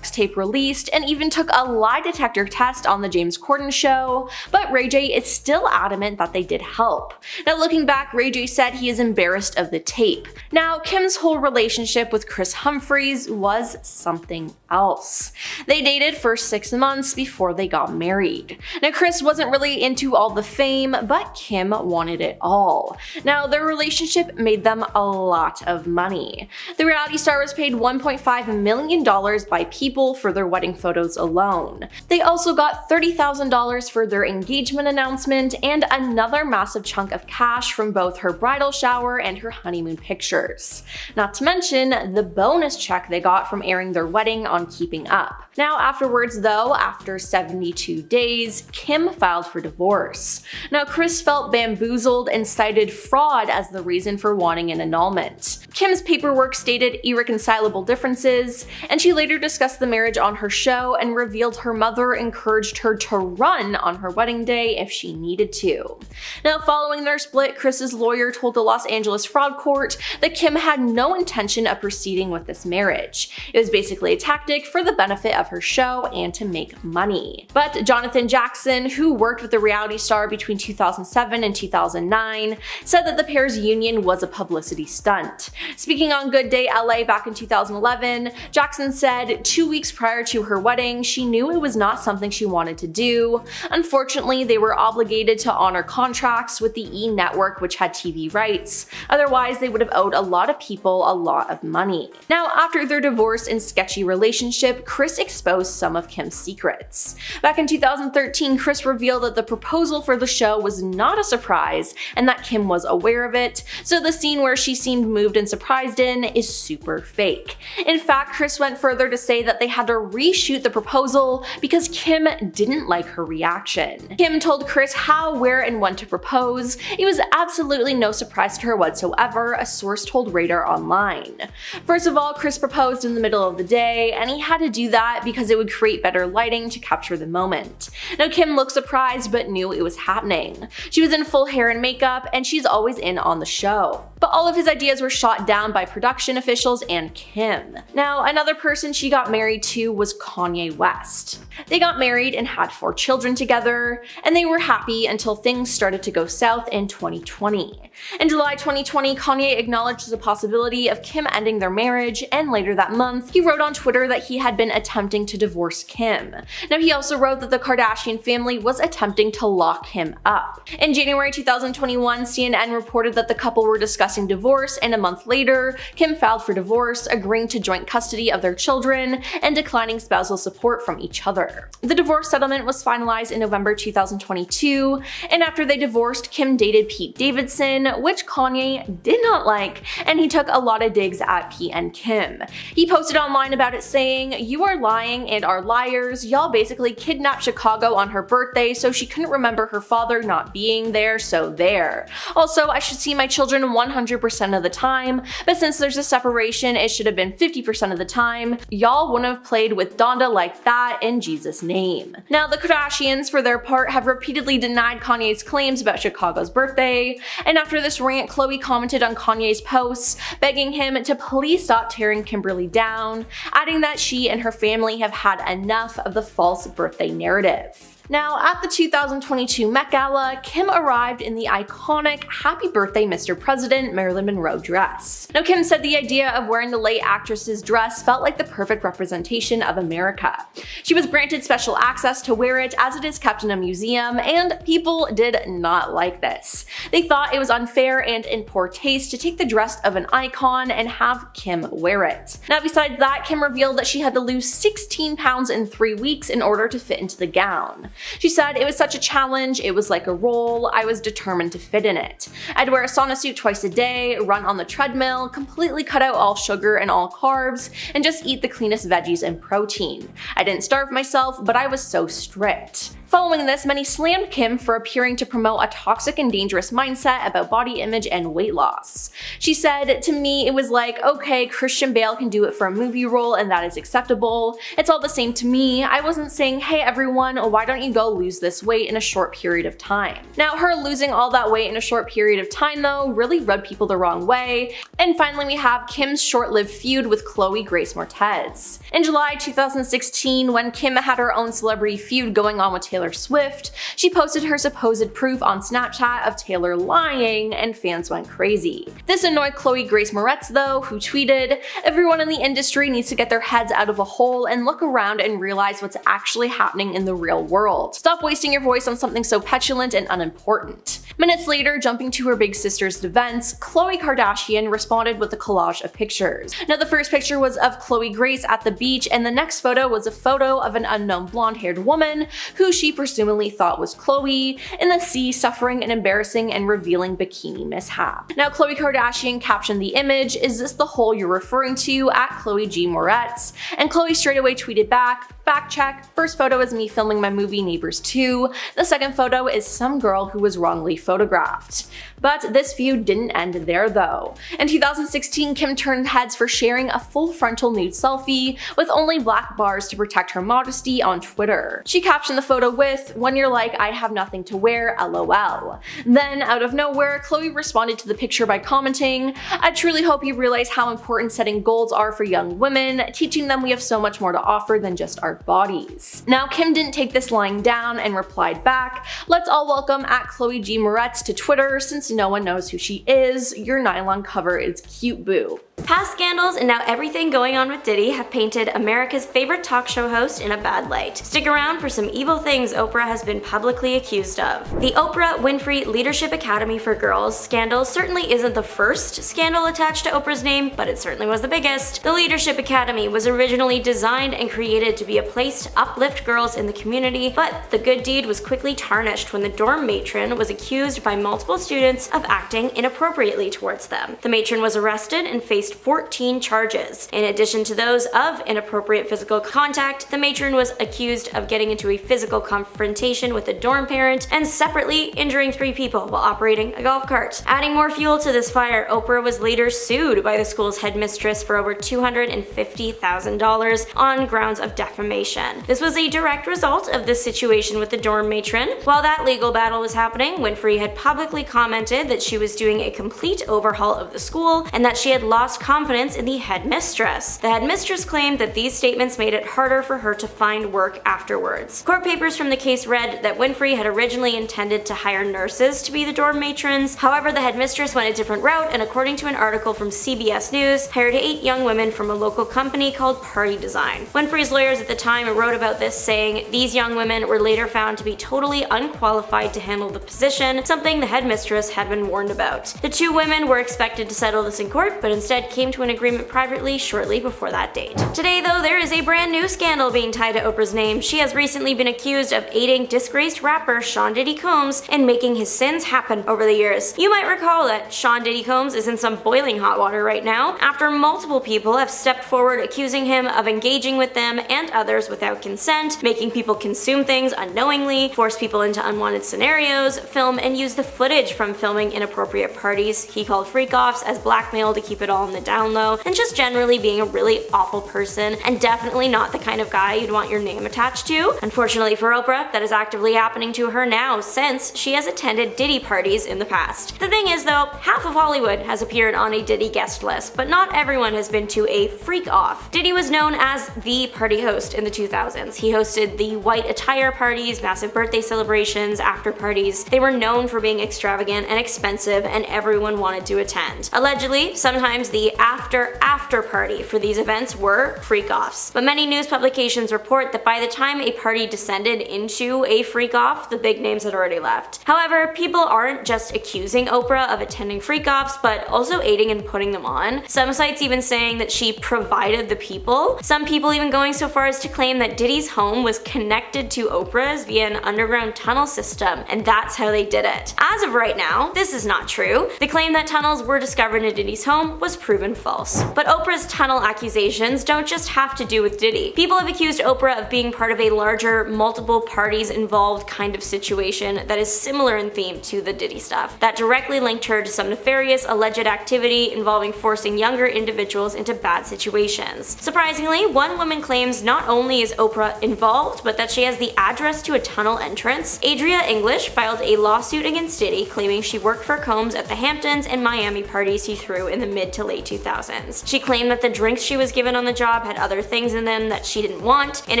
tape released and even took a lie detector test on the James Corden show, but Ray J is still adamant that they did help. Now, looking back, Ray J said he is embarrassed of the tape. Now, Kim's whole relationship with Kris Humphries was something else. They dated for 6 months before they got married. Now, Kris wasn't really into all the fame, but Kim wanted it all. Now, their relationship made them a lot of money. The reality star was paid $1.5 million by people for their wedding photos alone. They also got $30,000 for their engagement announcement and another massive chunk of cash from both her bridal shower and her honeymoon pictures. Not to mention the bonus check they got from airing their wedding on Keeping Up. Now, afterwards though, after 72 days, Kim filed for divorce. Now, Kris felt bamboozled and cited fraud as the reason for wanting an annulment. Kim's paperwork stated irreconcilable differences, and she later discussed the marriage on her show and revealed her mother encouraged her to run on her wedding day if she needed to. Now, following their split, Kris's lawyer told the Los Angeles Fraud Court that Kim had no intention of proceeding with this marriage. It was basically a tactic for the benefit of her show and to make money. But Jonathan Jackson, who worked with the reality star between 2007 and 2009, said that the pair's union was a publicity stunt. Speaking on Good Day LA back in 2011, Jackson said, "2 weeks prior to her wedding, she knew it was not something she wanted to do. Unfortunately, they were obligated to honor contracts with the E! Network, which had TV rights. Otherwise, they would have owed a lot of people a lot of money." Now, after their divorce and sketchy relationship, Kris exposed some of Kim's secrets. Back in 2013, Kris revealed that the proposal for the show was not a surprise and that Kim was aware of it, so the scene where she seemed moved and surprised in is super fake. In fact, Kris went further to say that they had to reshoot the proposal because Kim didn't like her reaction. Kim told Kris how, where, and when to propose. It was absolutely no surprise to her whatsoever, a source told Radar Online. First of all, Kris proposed in the middle of the day, and he had to do that because it would create better lighting to capture the moment. Now, Kim looked surprised but knew it was happening. She was in full hair and makeup, and she's always in on the show. But all of his ideas were shot down by production officials and Kim. Now, another person she got married to was Kanye West. They got married and had 4 children together, and they were happy until things started to go south in 2020. In July 2020, Kanye acknowledged the possibility of Kim ending their marriage, and later that month, he wrote on Twitter that he had been attempting to divorce Kim. Now, he also wrote that the Kardashian family was attempting to lock him up. In January 2021, CNN reported that the couple were discussing divorce, and a month later, Kim filed for divorce, agreeing to joint custody of their children and declining spousal support from each other. The divorce settlement was finalized in November 2022, and after they divorced, Kim dated Pete Davidson, which Kanye did not like, and he took a lot of digs at Pete and Kim. He posted online about it saying, "You are lying and are liars. Y'all basically kidnapped Chicago on her birthday so she couldn't remember her father not being there, so there. Also, I should see my children 100% of the time, but since there's a separation, it should have been 50% of the time. Y'all wouldn't have played with Donda like that in Jesus' name." Now, the Kardashians, for their part, have repeatedly denied Kanye's claims about Chicago's birthday, and after this rant, Khloe commented on Kanye's posts, begging him to please stop tearing Kimberly down, adding that she and her family have had enough of the false birthday narrative. Now, at the 2022 Met Gala, Kim arrived in the iconic Happy Birthday Mr. President Marilyn Monroe dress. Now, Kim said the idea of wearing the late actress's dress felt like the perfect representation of America. She was granted special access to wear it as it is kept in a museum, and people did not like this. They thought it was unfair and in poor taste to take the dress of an icon and have Kim wear it. Now, besides that, Kim revealed that she had to lose 16 pounds in 3 weeks in order to fit into the gown. She said, "It was such a challenge, it was like a role, I was determined to fit in it. I'd wear a sauna suit twice a day, run on the treadmill, completely cut out all sugar and all carbs, and just eat the cleanest veggies and protein. I didn't starve myself, but I was so strict." Following this, many slammed Kim for appearing to promote a toxic and dangerous mindset about body image and weight loss. She said, "To me, it was like, okay, Christian Bale can do it for a movie role and that is acceptable. It's all the same to me. I wasn't saying, hey everyone, why don't you go lose this weight in a short period of time." Now, her losing all that weight in a short period of time though really rubbed people the wrong way. And finally, we have Kim's short-lived feud with Chloe Grace Moretz. In July 2016, when Kim had her own celebrity feud going on with Taylor Swift, she posted her supposed proof on Snapchat of Taylor lying, and fans went crazy. This annoyed Chloe Grace Moretz though, who tweeted, "Everyone in the industry needs to get their heads out of a hole and look around and realize what's actually happening in the real world. Stop wasting your voice on something so petulant and unimportant." Minutes later, jumping to her big sister's defense, Khloe Kardashian responded with a collage of pictures. Now, the first picture was of Chloe Grace at the beach, and the next photo was a photo of an unknown blonde-haired woman who she presumably thought was Chloe in the sea suffering an embarrassing and revealing bikini mishap. Now, Khloe Kardashian captioned the image, "Is this the hole you're referring to?" at Chloe G. Moretz, and Chloe straight away tweeted back, "Fact check, first photo is me filming my movie Neighbors 2, the second photo is some girl who was wrongly photographed." But this feud didn't end there though. In 2016, Kim turned heads for sharing a full frontal nude selfie with only black bars to protect her modesty on Twitter. She captioned the photo with, "When you're like, I have nothing to wear, lol." Then, out of nowhere, Chloe responded to the picture by commenting, "I truly hope you realize how important setting goals are for young women, teaching them we have so much more to offer than just our bodies." Now, Kim didn't take this lying down and replied back, "Let's all welcome at Chloe G. Moretz to Twitter since no one knows who she is. Your nylon cover is cute, boo." Past scandals and now everything going on with Diddy have painted America's favorite talk show host in a bad light. Stick around for some evil things Oprah has been publicly accused of. The Oprah Winfrey Leadership Academy for Girls scandal certainly isn't the first scandal attached to Oprah's name, but it certainly was the biggest. The Leadership Academy was originally designed and created to be a place to uplift girls in the community, but the good deed was quickly tarnished when the dorm matron was accused by multiple students of acting inappropriately towards them. The matron was arrested and faced 14 charges. In addition to those of inappropriate physical contact, the matron was accused of getting into a physical confrontation with a dorm parent and separately injuring 3 people while operating a golf cart. Adding more fuel to this fire, Oprah was later sued by the school's headmistress for over $250,000 on grounds of defamation. This was a direct result of this situation with the dorm matron. While that legal battle was happening, Winfrey had publicly commented that she was doing a complete overhaul of the school and that she had lost confidence in the headmistress. The headmistress claimed that these statements made it harder for her to find work afterwards. Court papers from the case read that Winfrey had originally intended to hire nurses to be the dorm matrons. However, the headmistress went a different route and, according to an article from CBS News, hired 8 young women from a local company called Party Design. Winfrey's lawyers at the time wrote about this, saying these young women were later found to be totally unqualified to handle the position, something the headmistress had been warned about. The 2 women were expected to settle this in court, but instead came to an agreement privately shortly before that date. Today, though, there is a brand new scandal being tied to Oprah's name. She has recently been accused of aiding disgraced rapper Sean Diddy Combs in making his sins happen over the years. You might recall that Sean Diddy Combs is in some boiling hot water right now after multiple people have stepped forward accusing him of engaging with them and others without consent, making people consume things unknowingly, force people into unwanted scenarios, film and use the footage from filming inappropriate parties he called freak-offs as blackmail to keep it all in the the down low, and just generally being a really awful person, and definitely not the kind of guy you'd want your name attached to. Unfortunately for Oprah, that is actively happening to her now since she has attended Diddy parties in the past. The thing is though, half of Hollywood has appeared on a Diddy guest list, but not everyone has been to a freak off. Diddy was known as the party host in the 2000s. He hosted the white attire parties, massive birthday celebrations, after parties. They were known for being extravagant and expensive, and everyone wanted to attend. Allegedly, sometimes the after party for these events were freak-offs. But many news publications report that by the time a party descended into a freak-off, the big names had already left. However, people aren't just accusing Oprah of attending freak-offs, but also aiding and putting them on. Some sites even saying that she provided the people. Some people even going so far as to claim that Diddy's home was connected to Oprah's via an underground tunnel system, and that's how they did it. As of right now, this is not true. The claim that tunnels were discovered in Diddy's home was proven false. But Oprah's tunnel accusations don't just have to do with Diddy. People have accused Oprah of being part of a larger, multiple parties involved kind of situation that is similar in theme to the Diddy stuff, that directly linked her to some nefarious alleged activity involving forcing younger individuals into bad situations. Surprisingly, one woman claims not only is Oprah involved, but that she has the address to a tunnel entrance. Adria English filed a lawsuit against Diddy claiming she worked for Combs at the Hamptons and Miami parties he threw in the mid to late 2000s. She claimed that the drinks she was given on the job had other things in them that she didn't want. In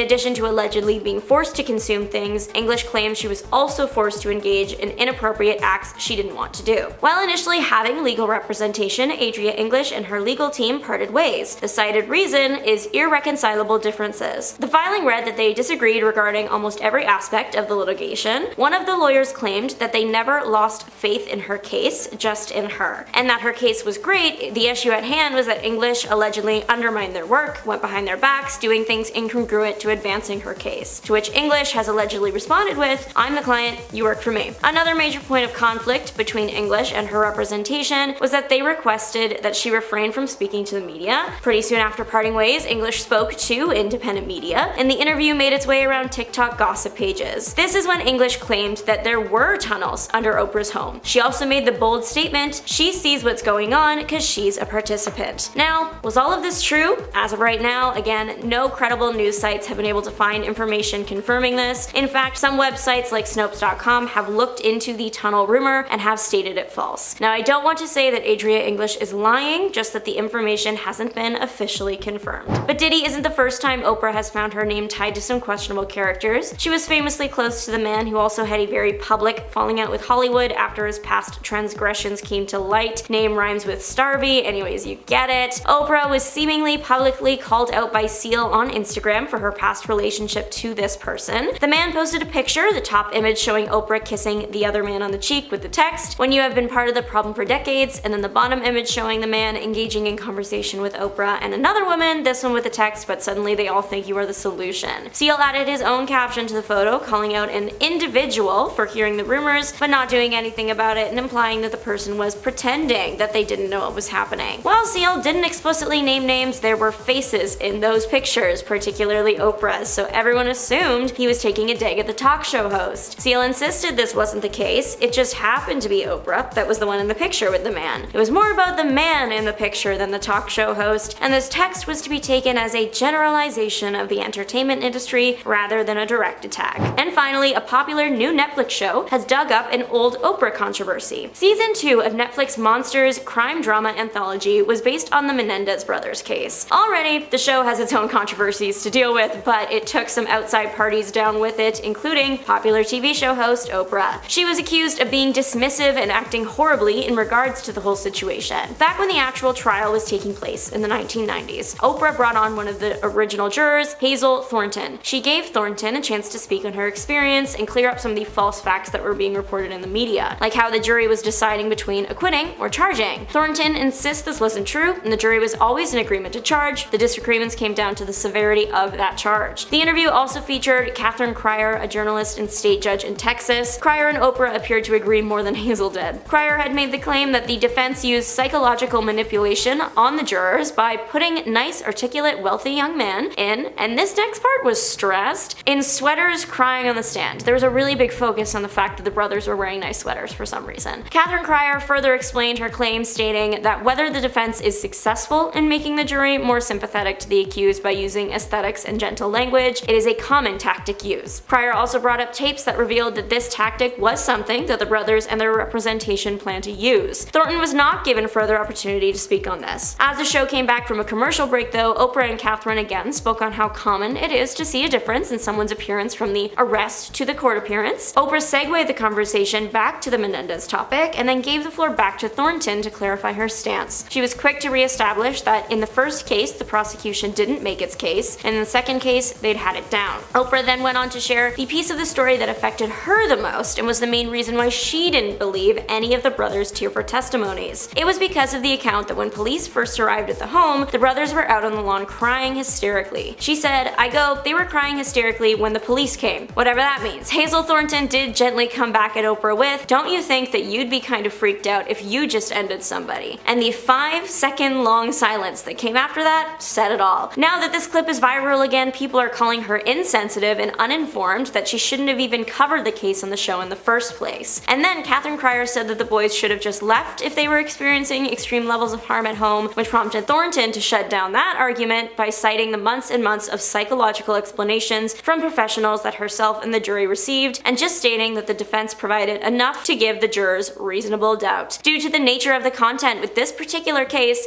addition to allegedly being forced to consume things, English claims she was also forced to engage in inappropriate acts she didn't want to do. While initially having legal representation, Adria English and her legal team parted ways. The cited reason is irreconcilable differences. The filing read that they disagreed regarding almost every aspect of the litigation. One of the lawyers claimed that they never lost faith in her case, just in her, and that her case was great. The issue at hand was that English allegedly undermined their work, went behind their backs, doing things incongruent to advancing her case, to which English has allegedly responded with, "I'm the client, you work for me." Another major point of conflict between English and her representation was that they requested that she refrain from speaking to the media. Pretty soon after parting ways, English spoke to independent media, and the interview made its way around TikTok gossip pages. This is when English claimed that there were tunnels under Oprah's home. She also made the bold statement, she sees what's going on because she's a participant. Now, was all of this true? As of right now, again, no credible news sites have been able to find information confirming this. In fact, some websites like Snopes.com have looked into the tunnel rumor and have stated it false. Now, I don't want to say that Adria English is lying, just that the information hasn't been officially confirmed. But Diddy isn't the first time Oprah has found her name tied to some questionable characters. She was famously close to the man who also had a very public falling out with Hollywood after his past transgressions came to light. Name rhymes with Starvey, anyways you get it. Oprah was seemingly publicly called out by Seal on Instagram for her past relationship to this person. The man posted a picture, the top image showing Oprah kissing the other man on the cheek with the text, "When you have been part of the problem for decades," and then the bottom image showing the man engaging in conversation with Oprah and another woman, this one with the text, "But suddenly they all think you are the solution." Seal added his own caption to the photo, calling out an individual for hearing the rumors but not doing anything about it, and implying that the person was pretending that they didn't know what was happening. While Seal didn't explicitly name names, there were faces in those pictures, particularly Oprah's, so everyone assumed he was taking a dig at the talk show host. Seal insisted this wasn't the case, it just happened to be Oprah that was the one in the picture with the man. It was more about the man in the picture than the talk show host, and this text was to be taken as a generalization of the entertainment industry rather than a direct attack. And finally, a popular new Netflix show has dug up an old Oprah controversy. Season 2 of Netflix Monsters crime drama anthology was based on the Menendez brothers case. Already, the show has its own controversies to deal with, but it took some outside parties down with it, including popular TV show host Oprah. She was accused of being dismissive and acting horribly in regards to the whole situation. Back when the actual trial was taking place in the 1990s, Oprah brought on one of the original jurors, Hazel Thornton. She gave Thornton a chance to speak on her experience and clear up some of the false facts that were being reported in the media, like how the jury was deciding between acquitting or charging. Thornton insists this wasn't true, and the jury was always in agreement to charge. The disagreements came down to the severity of that charge. The interview also featured Catherine Cryer, a journalist and state judge in Texas. Cryer and Oprah appeared to agree more than Hazel did. Cryer had made the claim that the defense used psychological manipulation on the jurors by putting nice, articulate, wealthy young men in, and this next part was stressed, in sweaters crying on the stand. There was a really big focus on the fact that the brothers were wearing nice sweaters for some reason. Catherine Cryer further explained her claim, stating that whether the defense is successful in making the jury more sympathetic to the accused by using aesthetics and gentle language, it is a common tactic used. Pryor also brought up tapes that revealed that this tactic was something that the brothers and their representation planned to use. Thornton was not given further opportunity to speak on this. As the show came back from a commercial break though, Oprah and Catherine again spoke on how common it is to see a difference in someone's appearance from the arrest to the court appearance. Oprah segued the conversation back to the Menendez topic and then gave the floor back to Thornton to clarify her stance. She was quick to reestablish that in the first case the prosecution didn't make its case, and in the second case they'd had it down. Oprah then went on to share the piece of the story that affected her the most and was the main reason why she didn't believe any of the brothers' tearful testimonies. It was because of the account that when police first arrived at the home, the brothers were out on the lawn crying hysterically. She said, they were crying hysterically when the police came. Whatever that means. Hazel Thornton did gently come back at Oprah with, don't you think that you'd be kind of freaked out if you just ended somebody? And the 5-second long silence that came after that said it all. Now that this clip is viral again, people are calling her insensitive and uninformed, that she shouldn't have even covered the case on the show in the first place. And then Catherine Pryor said that the boys should have just left if they were experiencing extreme levels of harm at home, which prompted Thornton to shut down that argument by citing the months and months of psychological explanations from professionals that herself and the jury received, and just stating that the defense provided enough to give the jurors reasonable doubt. Due to the nature of the content with this particular case,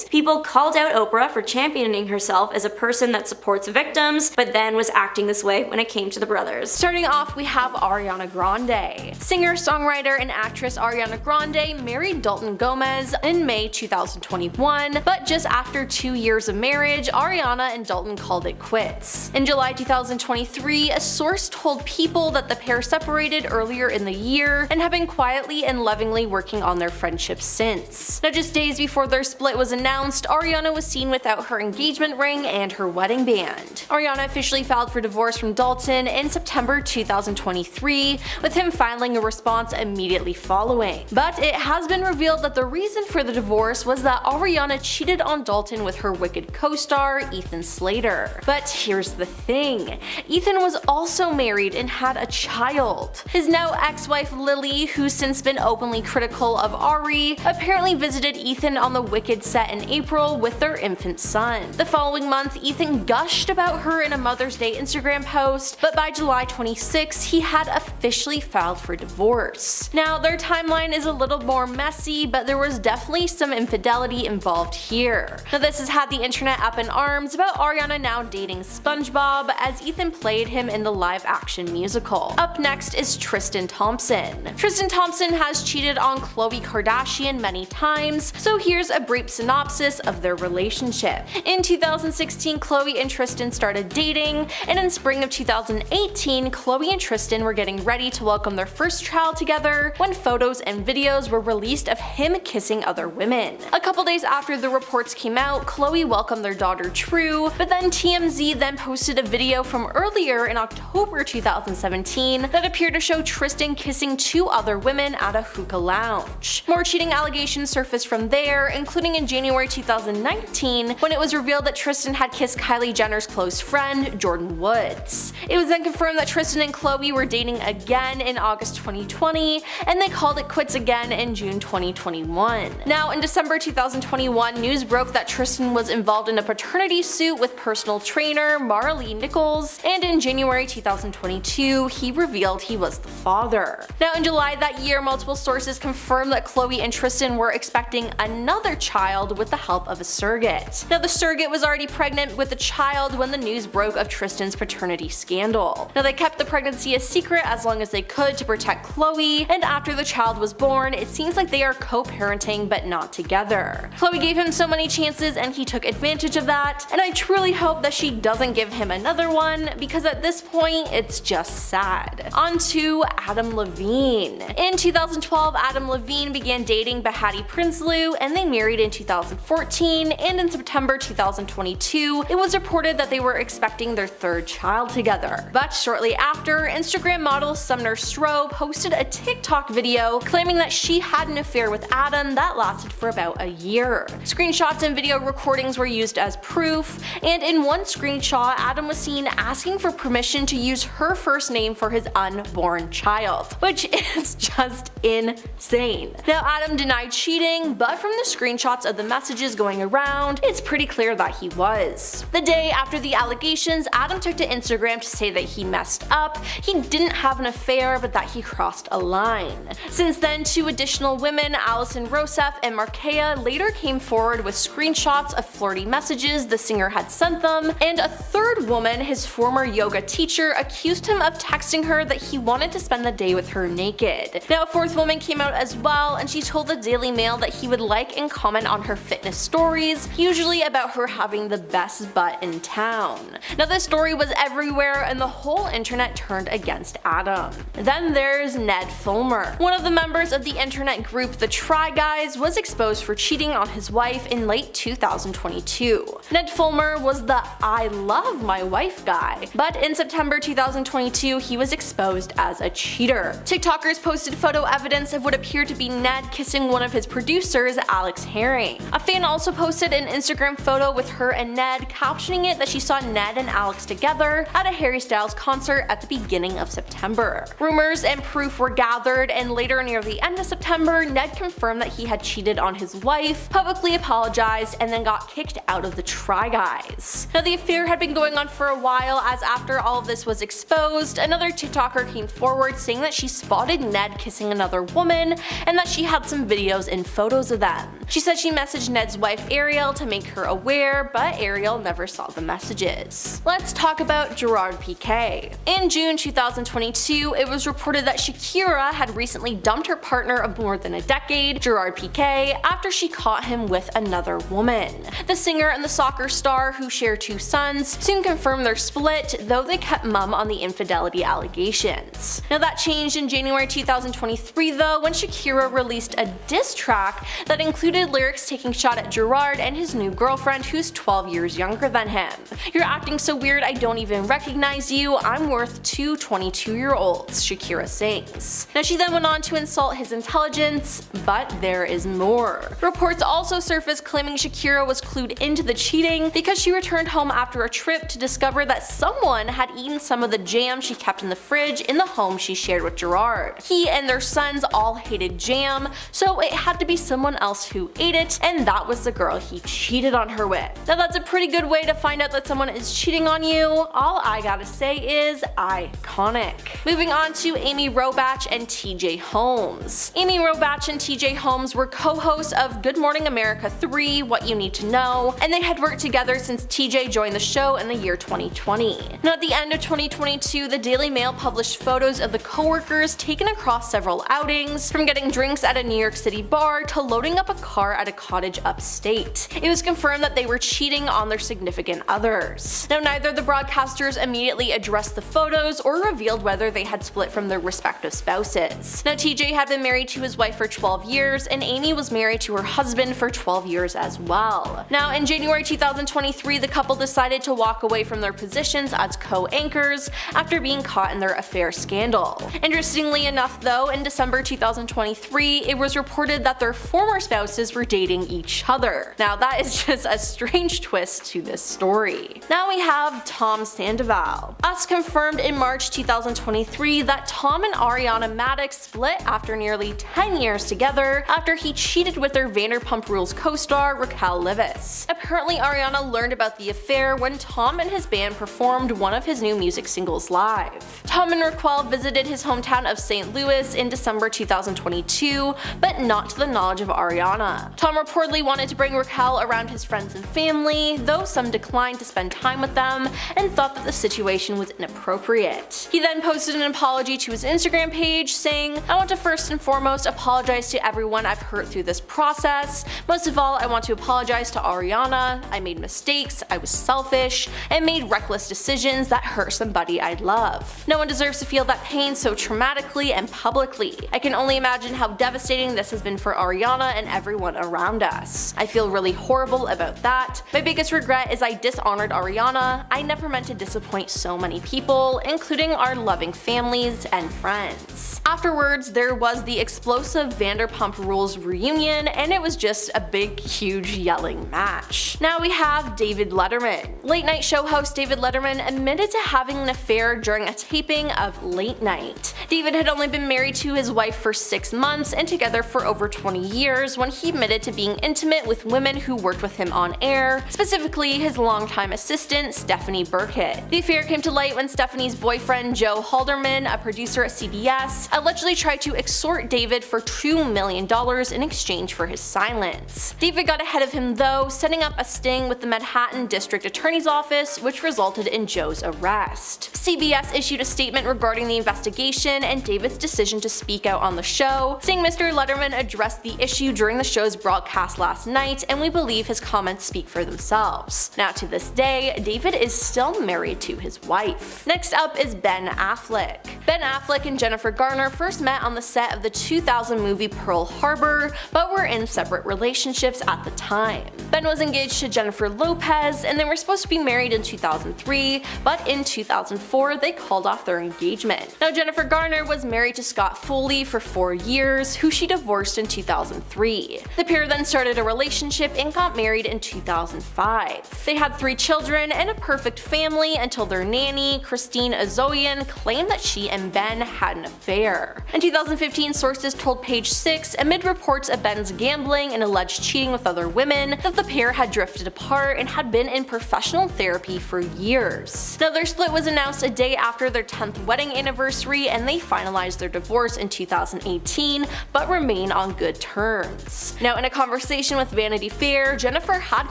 people called out Oprah for championing herself as a person that supports victims, but then was acting this way when it came to the brothers. Starting off, we have Ariana Grande. Singer, songwriter, and actress Ariana Grande married Dalton Gomez in May 2021, but just after 2 years of marriage, Ariana and Dalton called it quits. In July 2023, a source told People that the pair separated earlier in the year and have been quietly and lovingly working on their friendship since. Now, just days before their split was announced, Ariana was seen without her engagement ring and her wedding band. Ariana officially filed for divorce from Dalton in September 2023, with him filing a response immediately following. But it has been revealed that the reason for the divorce was that Ariana cheated on Dalton with her Wicked co-star, Ethan Slater. But here's the thing, Ethan was also married and had a child. His now ex-wife Lily, who's since been openly critical of Ari, apparently visited Ethan on the Wicked set in April with their infant son. The following month, Ethan gushed about her in a Mother's Day Instagram post, but by July 26, he had officially filed for divorce. Now, their timeline is a little more messy, but there was definitely some infidelity involved here. Now, this has had the internet up in arms about Ariana now dating SpongeBob, as Ethan played him in the live-action musical. Up next is Tristan Thompson. Tristan Thompson has cheated on Khloe Kardashian many times, so here's a brief synopsis of their relationship. In 2016, Khloe and Tristan started dating, and in spring of 2018, Khloe and Tristan were getting ready to welcome their first child together when photos and videos were released of him kissing other women. A couple days after the reports came out, Khloe welcomed their daughter True, but then TMZ then posted a video from earlier in October 2017 that appeared to show Tristan kissing 2 other women at a hookah lounge. More cheating allegations surfaced from there, including in January 2019 when it was revealed that Tristan had kissed Kylie Jenner's close friend, Jordan Woods. It was then confirmed that Tristan and Khloe were dating again in August 2020, and they called it quits again in June 2021. Now, in December 2021, news broke that Tristan was involved in a paternity suit with personal trainer Mara Lee Nichols, and in January 2022, he revealed he was the father. Now, in July that year, multiple sources confirmed that Khloe and Tristan were expecting another child with the help of a surrogate. Now, the surrogate was already pregnant with the child when the news broke of Tristan's paternity scandal. Now, they kept the pregnancy a secret as long as they could to protect Khloe, and after the child was born, it seems like they are co-parenting but not together. Khloe gave him so many chances and he took advantage of that, and I truly hope that she doesn't give him another one, because at this point, it's just sad. On to Adam Levine. In 2012, Adam Levine began dating Behati Prinsloo, and they married in 2014, and in September 2022, it was reported that they were expecting their 3rd child together. But shortly after, Instagram model Sumner Stroh posted a TikTok video claiming that she had an affair with Adam that lasted for about a year. Screenshots and video recordings were used as proof, and in one screenshot, Adam was seen asking for permission to use her first name for his unborn child, which is just insane. online. Now, Adam denied cheating, but from the screenshots of the messages going around, it's pretty clear that he was. The day after the allegations, Adam took to Instagram to say that he messed up, he didn't have an affair, but that he crossed a line. Since then, 2 additional women, Alison Rosef and Markea, later came forward with screenshots of flirty messages the singer had sent them, and a 3rd woman, his former yoga teacher, accused him of texting her that he wanted to spend the day with her naked. Now, a 4th woman came out as well, and she told the Daily Mail that he would like and comment on her fitness stories, usually about her having the best butt in town. Now, this story was everywhere, and the whole internet turned against Adam. Then there's Ned Fulmer. One of the members of the internet group The Try Guys was exposed for cheating on his wife in late 2022. Ned Fulmer was the I love my wife guy, but in September 2022 he was exposed as a cheater. TikTokers posted photo evidence of what appeared to be Ned kissing one of his producers, Alex Herring. A fan also posted an Instagram photo with her and Ned, captioning it that she saw Ned and Alex together at a Harry Styles concert at the beginning of September. Rumors and proof were gathered, and later near the end of September, Ned confirmed that he had cheated on his wife, publicly apologized, and then got kicked out of the Try Guys. Now, the affair had been going on for a while, as after all of this was exposed, another TikToker came forward saying that she spotted Ned kissing another woman and that she had some videos and photos of them. She said she messaged Ned's wife Ariel to make her aware, but Ariel never saw the messages. Let's talk about Gerard Piqué. In June 2022, it was reported that Shakira had recently dumped her partner of more than a decade, Gerard Piqué, after she caught him with another woman. The singer and the soccer star, who share 2 sons, soon confirmed their split, though they kept mum on the infidelity allegations. Now, that changed in January 2023 though, when Shakira released a diss track that included lyrics taking shot at Gerard and his new girlfriend, who's 12 years younger than him. "You're acting so weird, I don't even recognize you. I'm worth 2 22-year-olds, Shakira sings. Now, she then went on to insult his intelligence, but there is more. Reports also surfaced claiming Shakira was clued into the cheating because she returned home after a trip to discover that someone had eaten some of the jam she kept in the fridge in the home she shared with Gerard. He and their sons all hated jam, so it had to be someone else who ate it, and that was the girl he cheated on her with. Now, that's a pretty good way to find out that someone is cheating on you. All I gotta say is iconic. Moving on to Amy Robach and TJ Holmes. Amy Robach and TJ Holmes were co-hosts of Good Morning America 3, What You Need to Know, and they had worked together since TJ joined the show in the year 2020. Now, at the end of 2022, the Daily Mail published photos of the co-workers taken across several outings, from getting drinks at a New York City bar to loading up a car at a cottage upstate. It was confirmed that they were cheating on their significant others. Now, neither of the broadcasters immediately addressed the photos or revealed whether they had split from their respective spouses. Now, TJ had been married to his wife for 12 years, and Amy was married to her husband for 12 years as well. Now, in January 2023, the couple decided to walk away from their positions as co-anchors after being caught in their affair scandal. Interestingly enough though, in December 2023, it was reported that their former spouses were dating each other. Now, that is just a strange twist to this story. Now we have Tom Sandoval. Us confirmed in March 2023 that Tom and Ariana Madix split after nearly 10 years together after he cheated with their Vanderpump Rules co-star Raquel Leviss. Apparently, Ariana learned about the affair when Tom and his band performed one of his new music singles live. Tom and Raquel visited his hometown of St. Louis in December 2022, but not to the knowledge of Ariana. Tom reportedly wanted to bring Raquel around his friends and family, though some declined to spend time with them and thought that the situation was inappropriate. He then posted an apology to his Instagram page saying, "I want to first and foremost apologize to everyone I've hurt through this process. Most of all, I want to apologize to Ariana. I made mistakes, I was selfish, and made reckless decisions that hurt somebody I love. No one deserves to feel that pain so traumatically and publicly. I can only imagine how devastating this has been for Ariana and everyone around us. I feel really horrible about that. My biggest regret is I dishonored Ariana. I never meant to disappoint so many people, including our loving families and friends." Afterwards, there was the explosive Vanderpump Rules reunion, and it was just a big, huge yelling match. Now we have David Letterman. Late night show host David Letterman admitted to having an affair during a taping of Late Night. David had only been married to his wife for 6 months and together for over 20 years when he admitted to being intimate with women who worked with him on air, specifically his longtime assistant Stephanie Burkett. The affair came to light when Stephanie's boyfriend Joe Halderman, a producer at CBS, allegedly tried to extort David for $2 million in exchange for his silence. David got ahead of him though, setting up a sting with the Manhattan District Attorney's Office, which resulted in Joe's arrest. CBS issued a statement regarding the investigation and David's decision to speak out on the show, saying Mr. Letterman addressed the issue during the show's broadcast last night, and we believe his comments speak for themselves. Now to this day, David is still married to his wife. Next up is Ben Affleck. Ben Affleck and Jennifer Garner first met on the set of the 2000 movie Pearl Harbor, but were in separate relationships at the time. Ben was engaged to Jennifer Lopez, and they were supposed to be married in 2003, but in 2004 they called off their engagement. Now Jennifer Garner was married to Scott Foley for 4 years, who she divorced in 2003. The pair then started a relationship and got married in 2005. They had 3 children and a perfect family until their nanny, Christine Azoyan, claimed that she and Ben had an affair. In 2015, sources told Page 6, amid reports of Ben's gambling and alleged cheating with other women, that the pair had drifted apart and had been in professional therapy for years. Now their split was announced a day after their 10th wedding anniversary, and they finalized their divorce in 2018, but remain on good terms. Now in a conversation with Vanity Fair, Jennifer had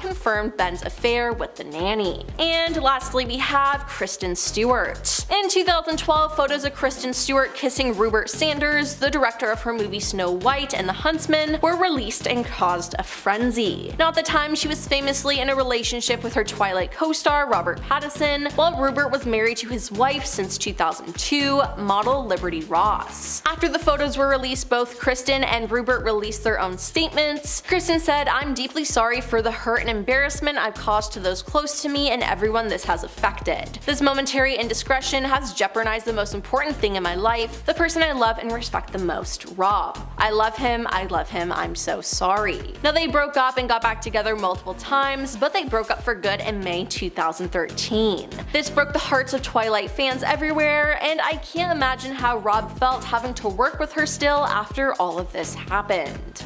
confirmed Ben's affair with the nanny. And lastly we have Kristen Stewart. In 2012, photos of Kristen Stewart kissing Rupert Sanders, the director of her movie Snow White and the Huntsman, were released and caused a frenzy. Now at the time, she was famously in a relationship with her Twilight co-star Robert Pattinson, while Rupert was married to his wife since 2002, model Liberty Ross. After the photos were released, both Kristen and Rupert released their own statements. Kristen said, "I'm deeply sorry for the hurt and embarrassment I've caused to those close to me and everyone this has affected. This momentary indiscretion has jeopardized the most important thing in my life, the person I love and respect the most, Rob. I love him, I'm so sorry." Now they broke up and got back together multiple times, but they broke up for good in May 2013. This broke the hearts of Twilight fans everywhere, and I can't imagine how Rob felt having to work with her still after all of this happened.